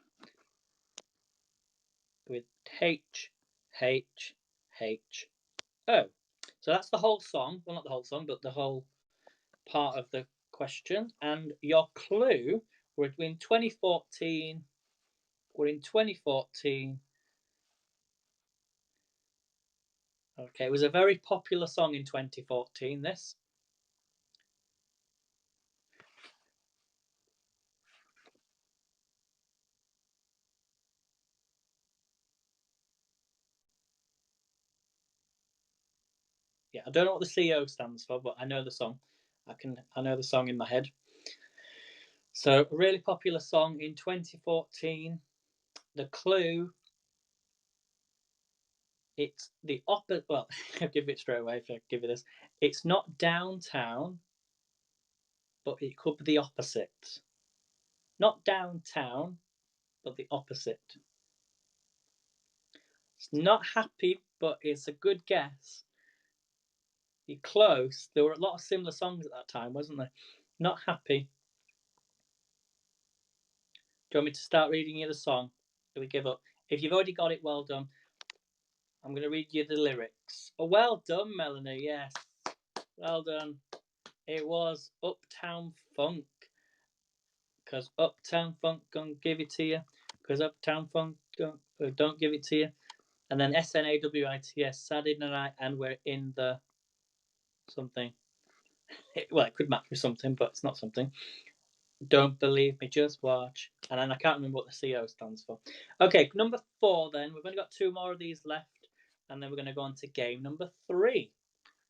with HHHO. So that's the whole song. Well, not the whole song, but the whole part of the question. And your clue, we're in 2014. We're in 2014. Okay, it was a very popular song in 2014, this. Yeah, I don't know what the CO stands for, but I know the song. I know the song in my head. So, a really popular song in 2014. The clue, it's the opposite. Well, I'll give it straight away if I give you this. It's not downtown, but it could be the opposite. Not downtown, but the opposite. It's not happy, but it's a good guess. You're close. There were a lot of similar songs at that time, wasn't there? Not happy. Do you want me to start reading you the song? Do we give up? If you've already got it, well done. I'm going to read you the lyrics. Oh, well done, Melanie. Yes. Well done. It was Uptown Funk. Because Uptown Funk don't give it to you. Because Uptown Funk don't give it to you. And then SNAWITS, Saturday night, and we're in the something. Well, it could match with something, but it's not something. Don't believe me, just watch. And then I can't remember what the CO stands for. Okay, number 4 then. We've only got 2 more of these left. And then we're going to go on to game number 3.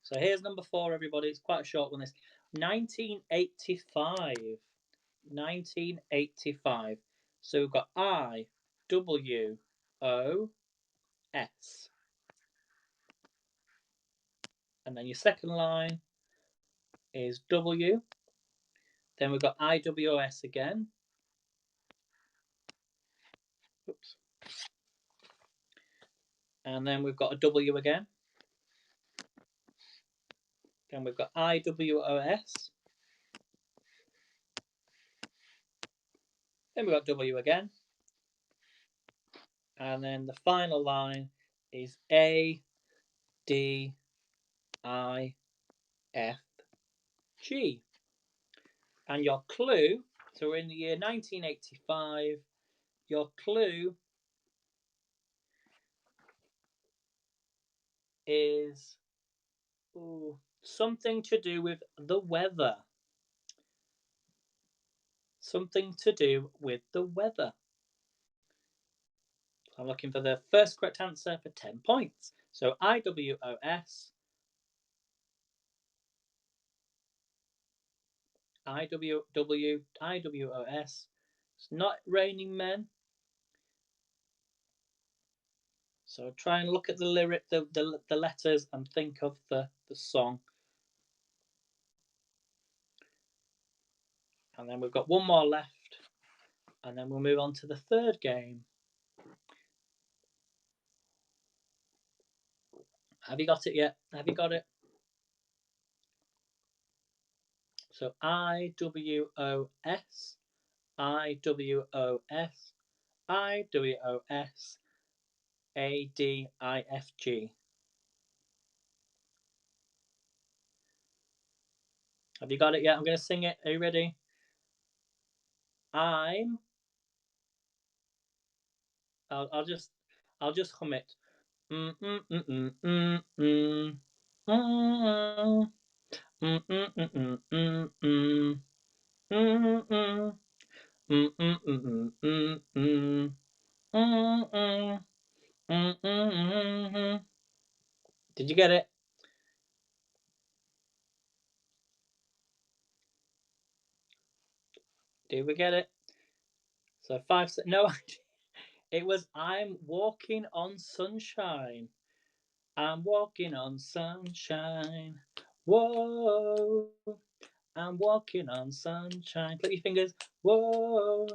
So here's number 4, everybody. It's quite a short one, this. 1985. 1985. So we've got IWOS. And then your second line is W. Then we've got IWOS again. Oops. And then we've got a W again. Then we've got IWOS. Then we've got W again. And then the final line is ADIFG. And your clue, so we're in the year 1985, your clue is something to do with the weather. Something to do with the weather. I'm looking for the first correct answer for 10 points. So IWOS, IWWIWOS. It's not raining men. So try and look at the lyric, the letters, and think of the song. And then we've got one more left, and then we'll move on to the third game. Have you got it yet? Have you got it? So IWOS, IWOS, IWOS, ADIFG. Have you got it yet? I'm going to sing it. Are you ready? I'll just hum it. Did you get it? Did we get it? So 5 seconds. No, it was I'm walking on sunshine. I'm walking on sunshine. Whoa. I'm walking on sunshine. Click your fingers. Whoa.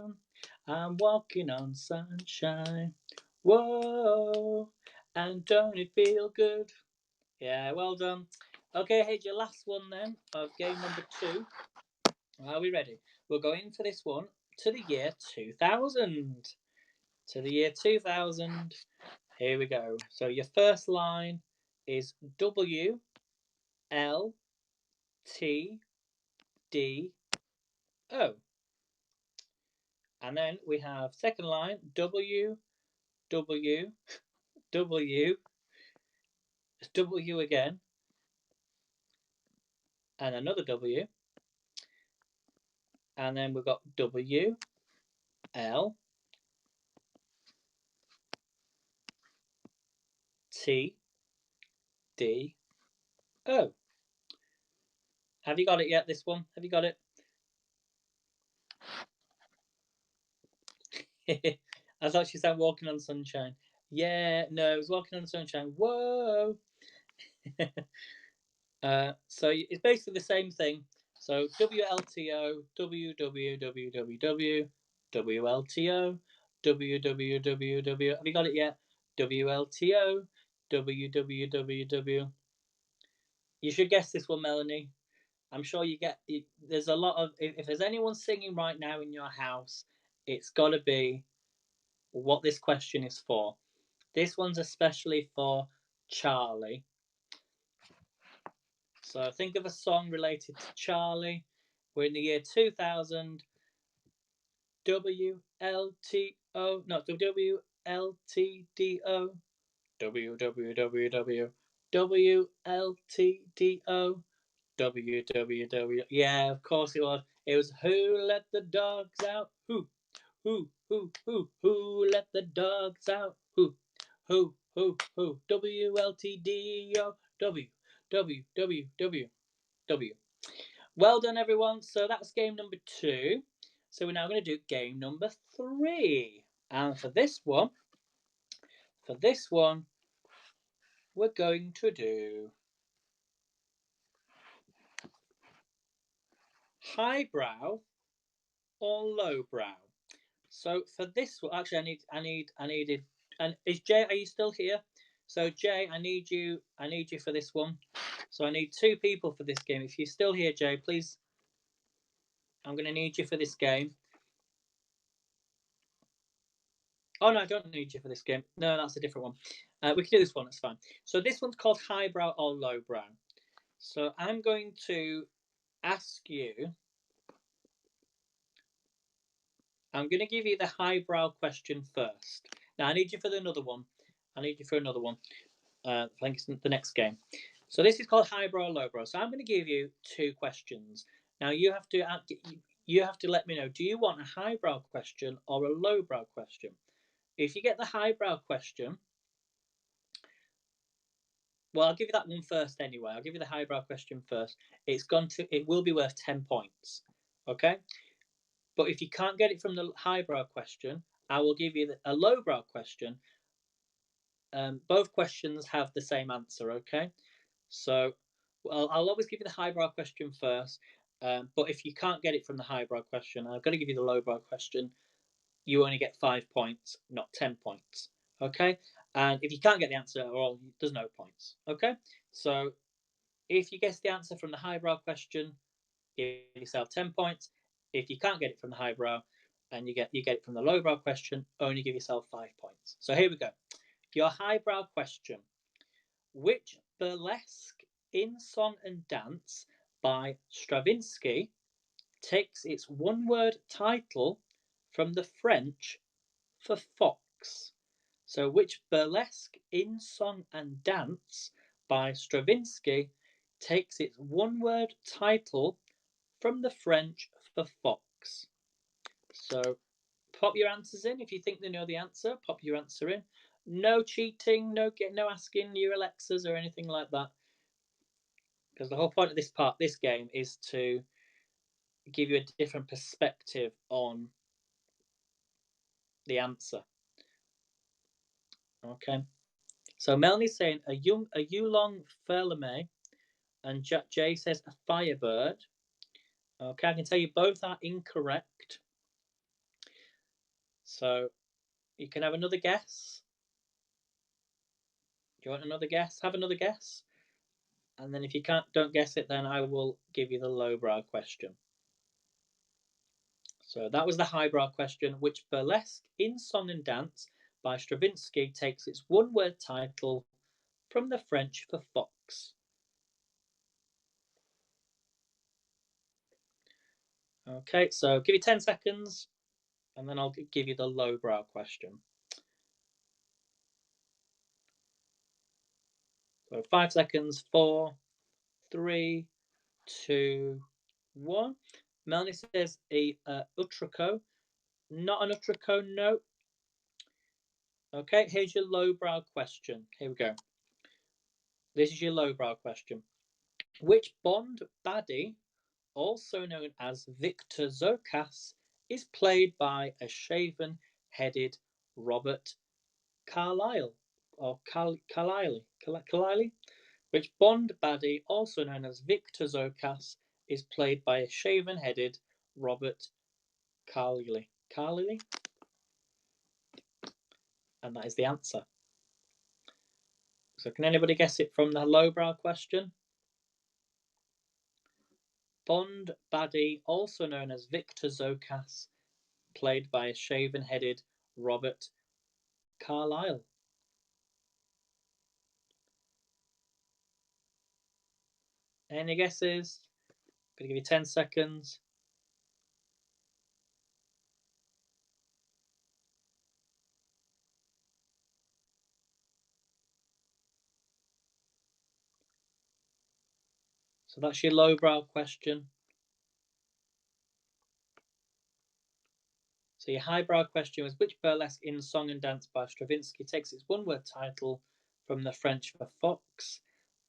I'm walking on sunshine. Whoa. And don't it feel good? Yeah, well done. Okay, here's your last one then of game number 2. Are we ready? We're going for this one to the year 2000. To the year 2000. Here we go. So your first line is W L T D O. And then we have second line W W W W again, and another W. And then we've got W L T D O. Have you got it yet? This one? Have you got it? I thought she said walking on sunshine. Yeah, no, it was walking on sunshine. Whoa. So it's basically the same thing. So WLTO, WWWWW, WLTO, WWWW. Have you got it yet? WLTO, WWWW. You should guess this one, Melanie. I'm sure you get. There's a lot of. If there's anyone singing right now in your house, it's got to be what this question is for. This one's especially for Charlie. So think of a song related to Charlie. We're in the year 2000. WLTO, not WLTDO. WWWW. WLTDO. WWW. Yeah, of course it was. It was Who Let the Dogs Out? Who let the dogs out? Who? WLTDO. W. Well done, everyone. So that's game number 2. So we're now going to do game number 3. And for this one, we're going to do highbrow or lowbrow. So for this one, actually, I needed. And is Jay? Are you still here? So Jay, I need you for this one. So I need 2 people for this game. If you're still here, Jay, please. I'm going to need you for this game. Oh no, I don't need you for this game. No, that's a different one. We can do this one. That's fine. So this one's called highbrow or lowbrow. So I'm going to ask you. I'm going to give you the highbrow question first. Now I need you for another one. I think it's the next game. So this is called highbrow or lowbrow. So I'm going to give you 2 questions. Now you have to let me know. Do you want a highbrow question or a lowbrow question? If you get the highbrow question, well, I'll give you that one first anyway. I'll give you the highbrow question first. It will be worth 10 points. Okay, but if you can't get it from the highbrow question, I will give you a lowbrow question. Both questions have the same answer. Okay, so I'll always give you the highbrow question first. But if you can't get it from the highbrow question, I've got to give you the lowbrow question. You only get 5 points, not 10 points. Okay, and if you can't get the answer at all, there's no points. Okay, so if you guess the answer from the highbrow question, give yourself 10 points. If you can't get it from the highbrow and you get it from the lowbrow question, only give yourself 5 points. So here we go. Your highbrow question. Which burlesque in Song and Dance by Stravinsky takes its one-word title from the French for fox? So which burlesque in Song and Dance by Stravinsky takes its one-word title from the French for fox? So pop your answers in. If you think they know the answer, pop your answer in. No cheating, no asking your Alexas or anything like that. Because the whole point of this game is to give you a different perspective on the answer. Okay. So Melanie's saying a Yulong Ferlame, and Jay says a Firebird. Okay, I can tell you both are incorrect. So you can have another guess. Do you want another guess? Have another guess. And then if you don't guess it, then I will give you the lowbrow question. So that was the highbrow question. Which burlesque in Song and Dance by Stravinsky takes its one-word title from the French for fox? Okay, so give you 10 seconds, and then I'll give you the lowbrow question. So 5 seconds, 4, 3, 2, 1. Melanie says a utrico. Not an utrico, no. Okay, here's your lowbrow question. Here we go. This is your lowbrow question. Which Bond baddie, also known as Victor Zokas, is played by a shaven-headed Robert Carlyle? Or Carlyle? Which Bond baddie, also known as Victor Zokas, is played by a shaven-headed Robert Carlyle? And that is the answer. So can anybody guess it from the lowbrow question? Bond baddie, also known as Victor Zokas, played by a shaven-headed Robert Carlyle. Any guesses? I'm going to give you 10 seconds. So that's your lowbrow question. So your highbrow question was which burlesque in Song and Dance by Stravinsky takes its one-word title from the French for fox?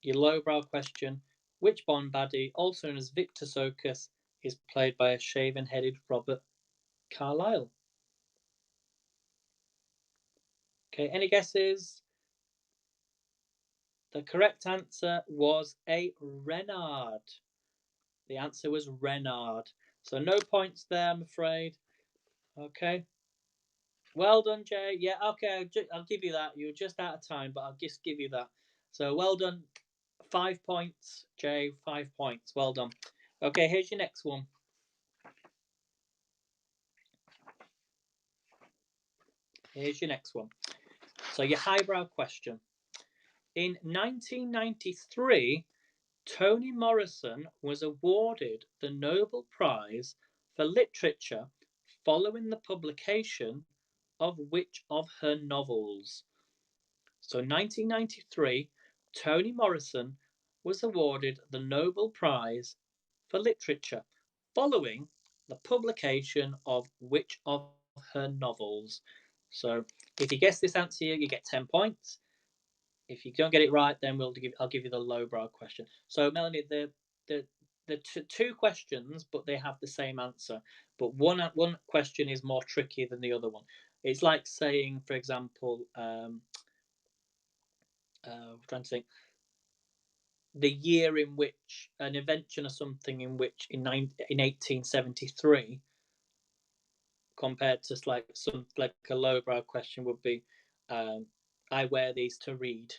Your lowbrow question, which Bond baddie, also known as Victor Zokas, is played by a shaven-headed Robert Carlyle? Okay, any guesses? The correct answer was a Renard. The answer was Renard. So no points there, I'm afraid. Okay. Well done, Jay. Yeah, okay, I'll give you that. You were just out of time, but I'll just give you that. So well done. 5 points, Jay. 5 points. Well done. Okay, here's your next one. Here's your next one. So your highbrow question. In 1993, Toni Morrison was awarded the Nobel Prize for Literature following the publication of which of her novels? So in 1993, Toni Morrison was awarded the Nobel Prize for Literature following the publication of which of her novels? So if you guess this answer, you get 10 points. If you don't get it right, then I'll give you the lowbrow question. So Melanie, the the two questions, but they have the same answer. But one question is more tricky than the other one. It's like saying, for example, I'm trying to think, the year in which an invention or something in which in 1873 compared to like a lowbrow question would be, I wear these to read,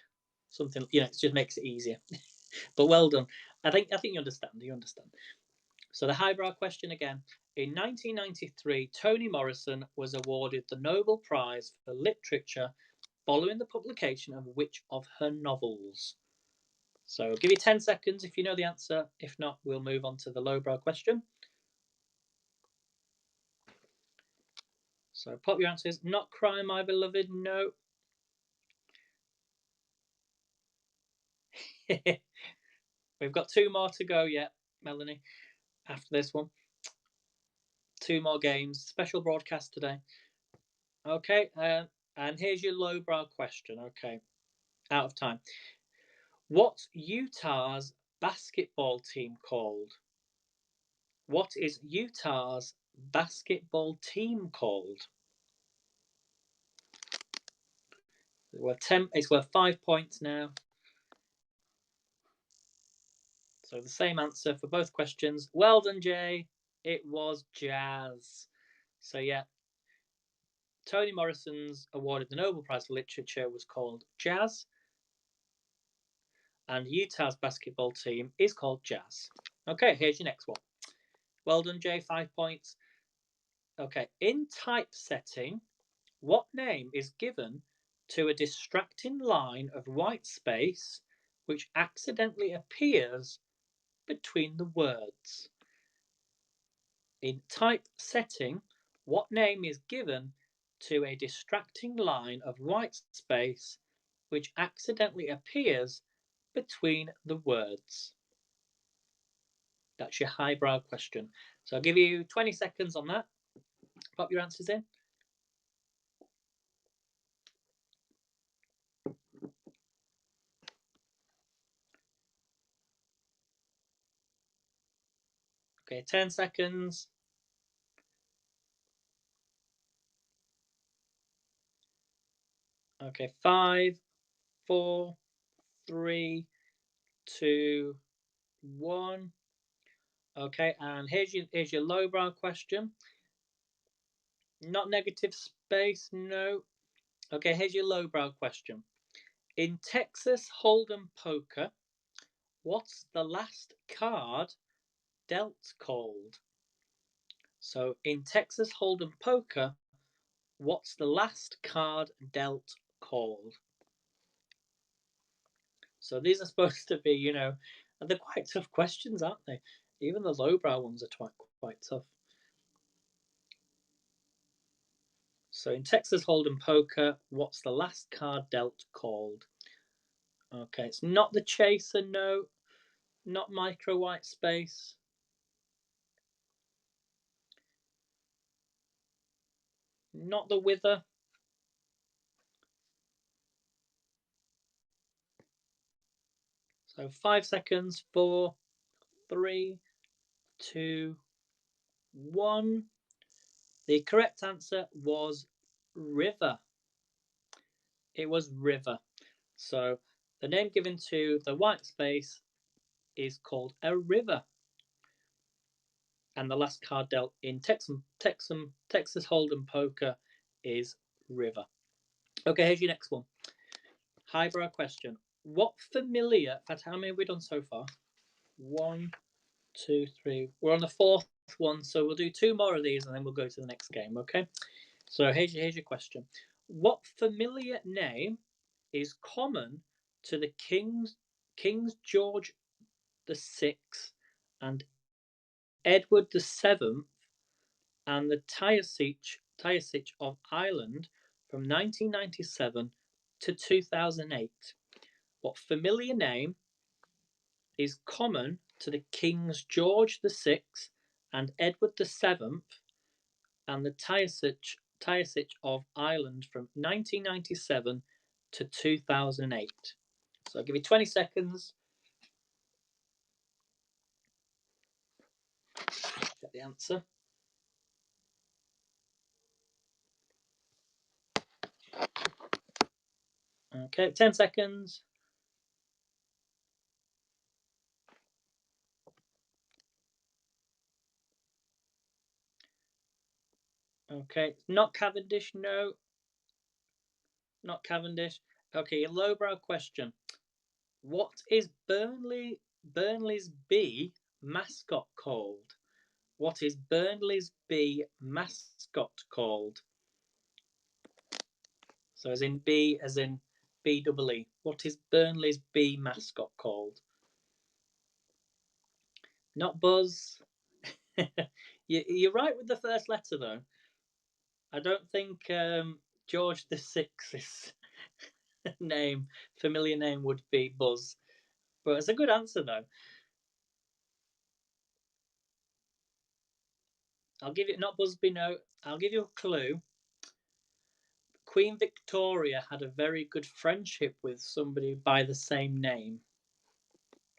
something, it just makes it easier. But well done. I think you understand. So the highbrow question again. In 1993, Toni Morrison was awarded the Nobel Prize for Literature following the publication of which of her novels? So I'll give you 10 seconds if you know the answer. If not, we'll move on to the lowbrow question. So pop your answers. Not Cry, My Beloved. No. We've got 2 more to go yet, Melanie, after this one. 2 more games. Special broadcast today. Okay, and here's your lowbrow question. Okay, out of time. What's Utah's basketball team called? What is Utah's basketball team called? It's worth 5 points now. So the same answer for both questions. Well done, Jay. It was Jazz. So yeah, Toni Morrison's awarded the Nobel Prize for Literature was called Jazz, and Utah's basketball team is called Jazz. Okay, here's your next one. Well done, Jay. 5 points. Okay, in typesetting, what name is given to a distracting line of white space which accidentally appears between the words? In typesetting, what name is given to a distracting line of white space which accidentally appears between the words? That's your highbrow question. So I'll give you 20 seconds on that. Pop your answers in. Okay, 10 seconds. Okay, 5, 4, 3, 2, 1. Okay, and here's your lowbrow question. Not negative space, no. Okay, here's your lowbrow question. In Texas Hold'em poker, what's the last card dealt called? So in Texas Hold'em poker, what's the last card dealt called? So these are supposed to be, they're quite tough questions, aren't they? Even the lowbrow ones are quite tough. So in Texas Hold'em poker, what's the last card dealt called? Okay, it's not the chaser, no. Not micro white space. Not the wither. So 5 seconds. 4, 3, 2, 1. The correct answer was river. It was river. So the name given to the white space is called a river. And the last card dealt in Texas Hold'em poker is river. Okay, here's your next one. Highbrow question. What familiar, in fact, how many have we done so far? 1, 2, 3. We're on the 4th one, so we'll do 2 more of these and then we'll go to the next game, okay? So here's your question. What familiar name is common to the Kings George VI and Edward VII and the Taoiseach of Ireland from 1997 to 2008? What familiar name is common to the Kings George VI and Edward VII and the Taoiseach of Ireland from 1997 to 2008? So I'll give you 20 seconds. get the answer. Okay, 10 seconds. Okay, not Cavendish, no. Not Cavendish. Okay, a lowbrow question. What is Burnley's bee mascot called? What is Burnley's bee mascot called? So as in B, as in B-double-E. What is Burnley's bee mascot called? Not Buzz. You're right with the first letter, though. I don't think George VI's familiar name would be Buzz. But it's a good answer, though. I'll give you, not Busby, no. I'll give you a clue. Queen Victoria had a very good friendship with somebody by the same name.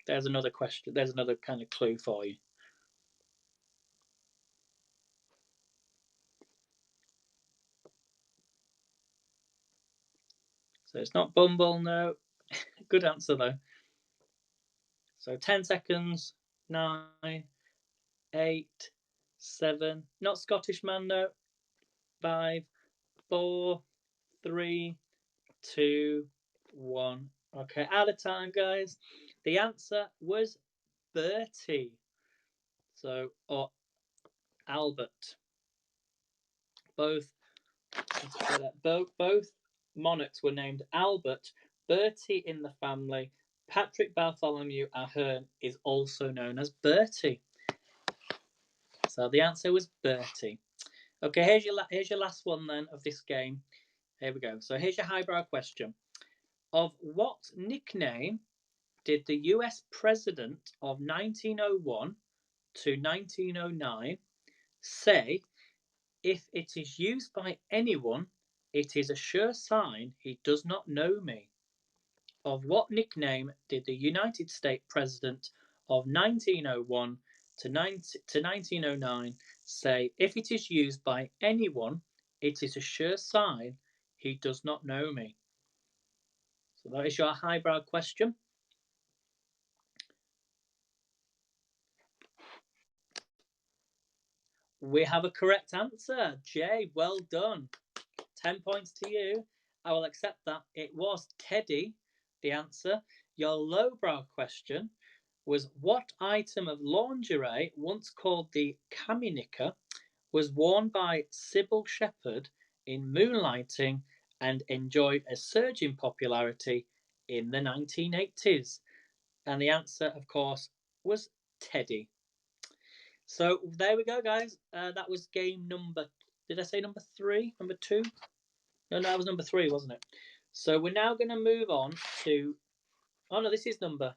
There's another question. There's another kind of clue for you. So it's not Bumble, no. Good answer, though. So 10 seconds. 9, 8, 7. Not Scottish man, no. 5, 4, 3, 2, 1. Okay, out of time, guys. The answer was Bertie. So, or Albert. Both monarchs were named Albert. Bertie in the family. Patrick Bartholomew Ahern is also known as Bertie. So the answer was Bertie. Okay, here's your last one then of this game. Here we go. So here's your highbrow question. Of what nickname did the US president of 1901 to 1909 say, if it is used by anyone, it is a sure sign he does not know me? Of what nickname did the United States president of 1901 to 1909 say, if it is used by anyone, it is a sure sign he does not know me? So that is your highbrow question. We have a correct answer. Jay, well done. 10 points to you. I will accept that. It was Teddy, the answer. Your lowbrow question was, what item of lingerie, once called the cami-knicker, was worn by Sybil Shepherd in Moonlighting and enjoyed a surge in popularity in the 1980s? And the answer, of course, was Teddy. So there we go, guys. That was game number. Did I say number 3? Number 2? No, that was number 3, wasn't it? So we're now going to move on to. Oh no, this is number.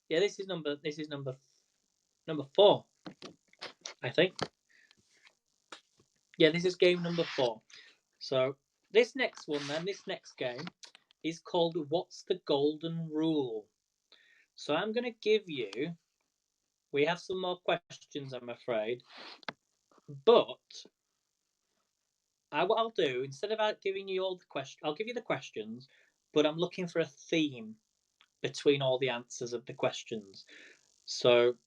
Yeah, this is number 4, I think. Yeah, this is game number 4. So this next one, then, this next game is called What's the Golden Rule? So I'm going to give you. We have some more questions, I'm afraid, but what I'll do, instead of giving you all the questions, I'll give you the questions, but I'm looking for a theme between all the answers of the questions. So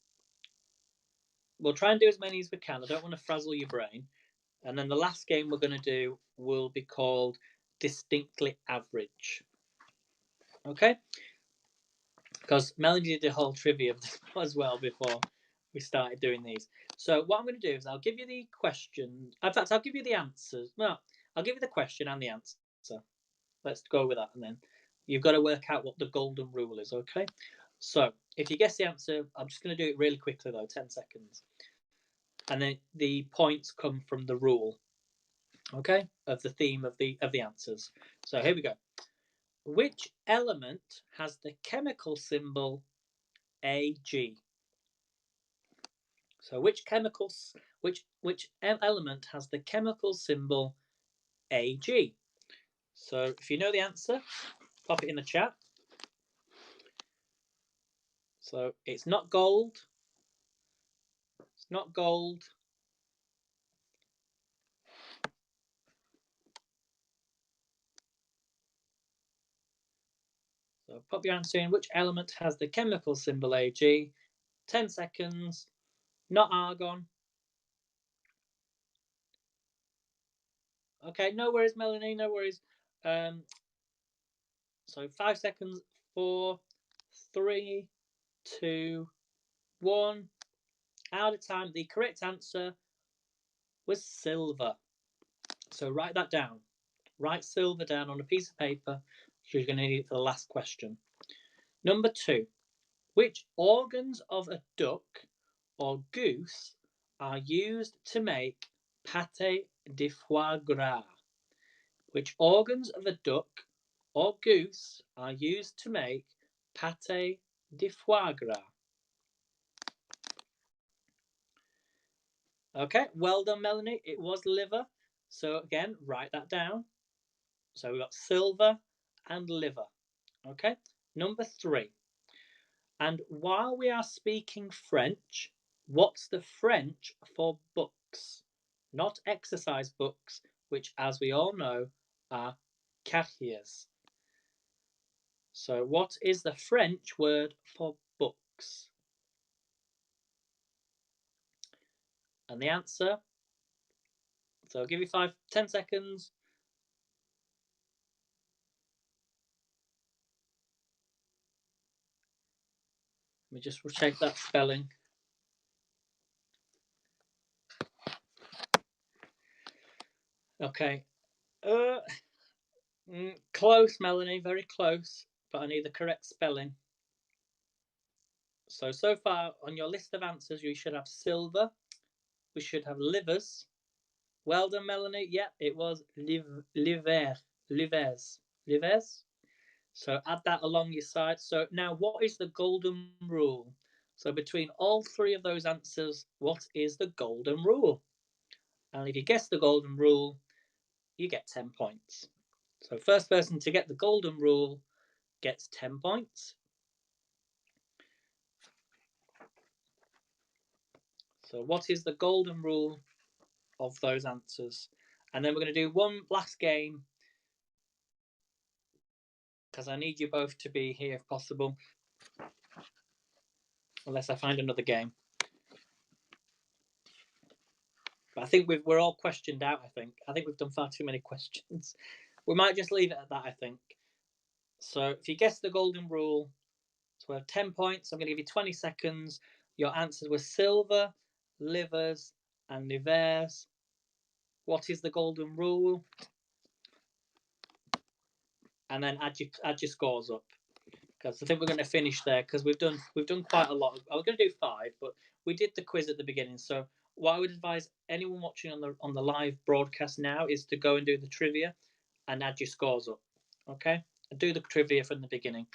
we'll try and do as many as we can. I don't want to frazzle your brain. And then the last game we're going to do will be called Distinctly Average. Okay? Because Melanie did a whole trivia as well before we started doing these. So what I'm going to do is I'll give you the question. In fact, I'll give you the answers. Well, I'll give you the question and the answer. Let's go with that. And then you've got to work out what the golden rule is, okay? So if you guess the answer, I'm just going to do it really quickly, though, 10 seconds. And then the points come from the rule, okay, of the theme of the answers. So here we go. Which element has the chemical symbol Ag? So which element has the chemical symbol Ag? So if you know the answer, pop it in the chat. So it's not gold, not gold. So pop your answer in. Which element has the chemical symbol Ag? 10 seconds. Not argon. Okay, no worries, Melanie, no worries. So 5 seconds. 4, 3, 2, 1. Out of time. The correct answer was silver. So write that down. Write silver down on a piece of paper. You're going to need it for the last question. Number 2. Which organs of a duck or goose are used to make pâté de foie gras? Which organs of a duck or goose are used to make pâté de foie gras? Okay, well done, Melanie. It was liver. So again, write that down. So we've got silver and liver. Okay, number 3. And while we are speaking French, what's the French for books? Not exercise books, which, as we all know, are cahiers. So what is the French word for books? And the answer, so I'll give you 10 seconds. Let me just check that spelling. Okay. Close, Melanie, very close, but I need the correct spelling. So far on your list of answers, you should have silver. We should have livers. Well done, Melanie. Yeah, it was livers. So add that along your side. So now, what is the golden rule? So between all 3 of those answers, what is the golden rule? And if you guess the golden rule, you get 10 points. So first person to get the golden rule gets 10 points. So what is the golden rule of those answers? And then we're going to do one last game, because I need you both to be here if possible, unless I find another game. But I think we're all questioned out. I think we've done far too many questions. We might just leave it at that, I think. So if you guess the golden rule, so we have 10 points. I'm going to give you 20 seconds. Your answers were silver, livers, and livers. What is the golden rule? And then add your scores up, because I think we're going to finish there, because we've done quite a lot. I was going to do 5, but we did the quiz at the beginning. So what I would advise anyone watching on the live broadcast now is to go and do the trivia and add your scores up. Okay, and do the trivia from the beginning,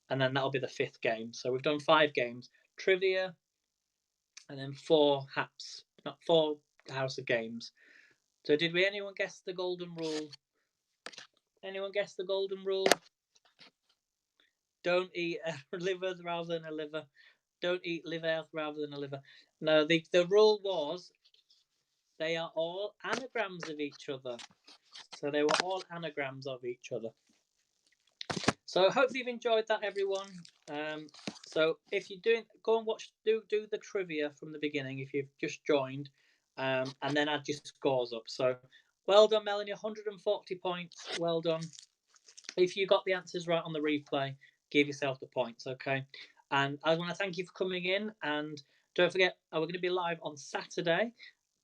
and then that'll be the 5th game. So we've done 5 games: trivia, and then 4 haps, not 4 house of games. So did anyone guess the golden rule? Anyone guess the golden rule? Don't eat a liver rather than a liver. Don't eat liver rather than a liver. No, the rule was they are all anagrams of each other. So they were all anagrams of each other. So hopefully you've enjoyed that, everyone. So if you're doing, go and watch, do the trivia from the beginning if you've just joined, and then add your scores up. So well done, Melanie, 140 points. Well done. If you got the answers right on the replay, give yourself the points, okay? And I want to thank you for coming in. And don't forget, we're going to be live on Saturday,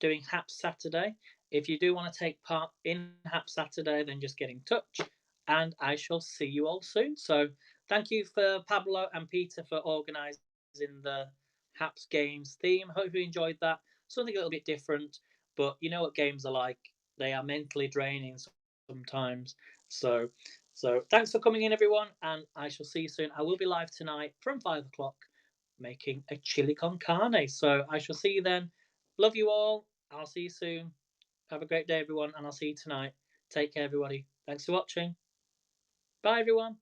doing HAP Saturday. If you do want to take part in HAP Saturday, then just get in touch. And I shall see you all soon. So thank you for Pablo and Peter for organising the HAPS Games theme. Hope you enjoyed that. Something a little bit different, but you know what games are like. They are mentally draining sometimes. So thanks for coming in, everyone, and I shall see you soon. I will be live tonight from 5 o'clock making a chili con carne. So I shall see you then. Love you all. I'll see you soon. Have a great day, everyone, and I'll see you tonight. Take care, everybody. Thanks for watching. Bye, everyone.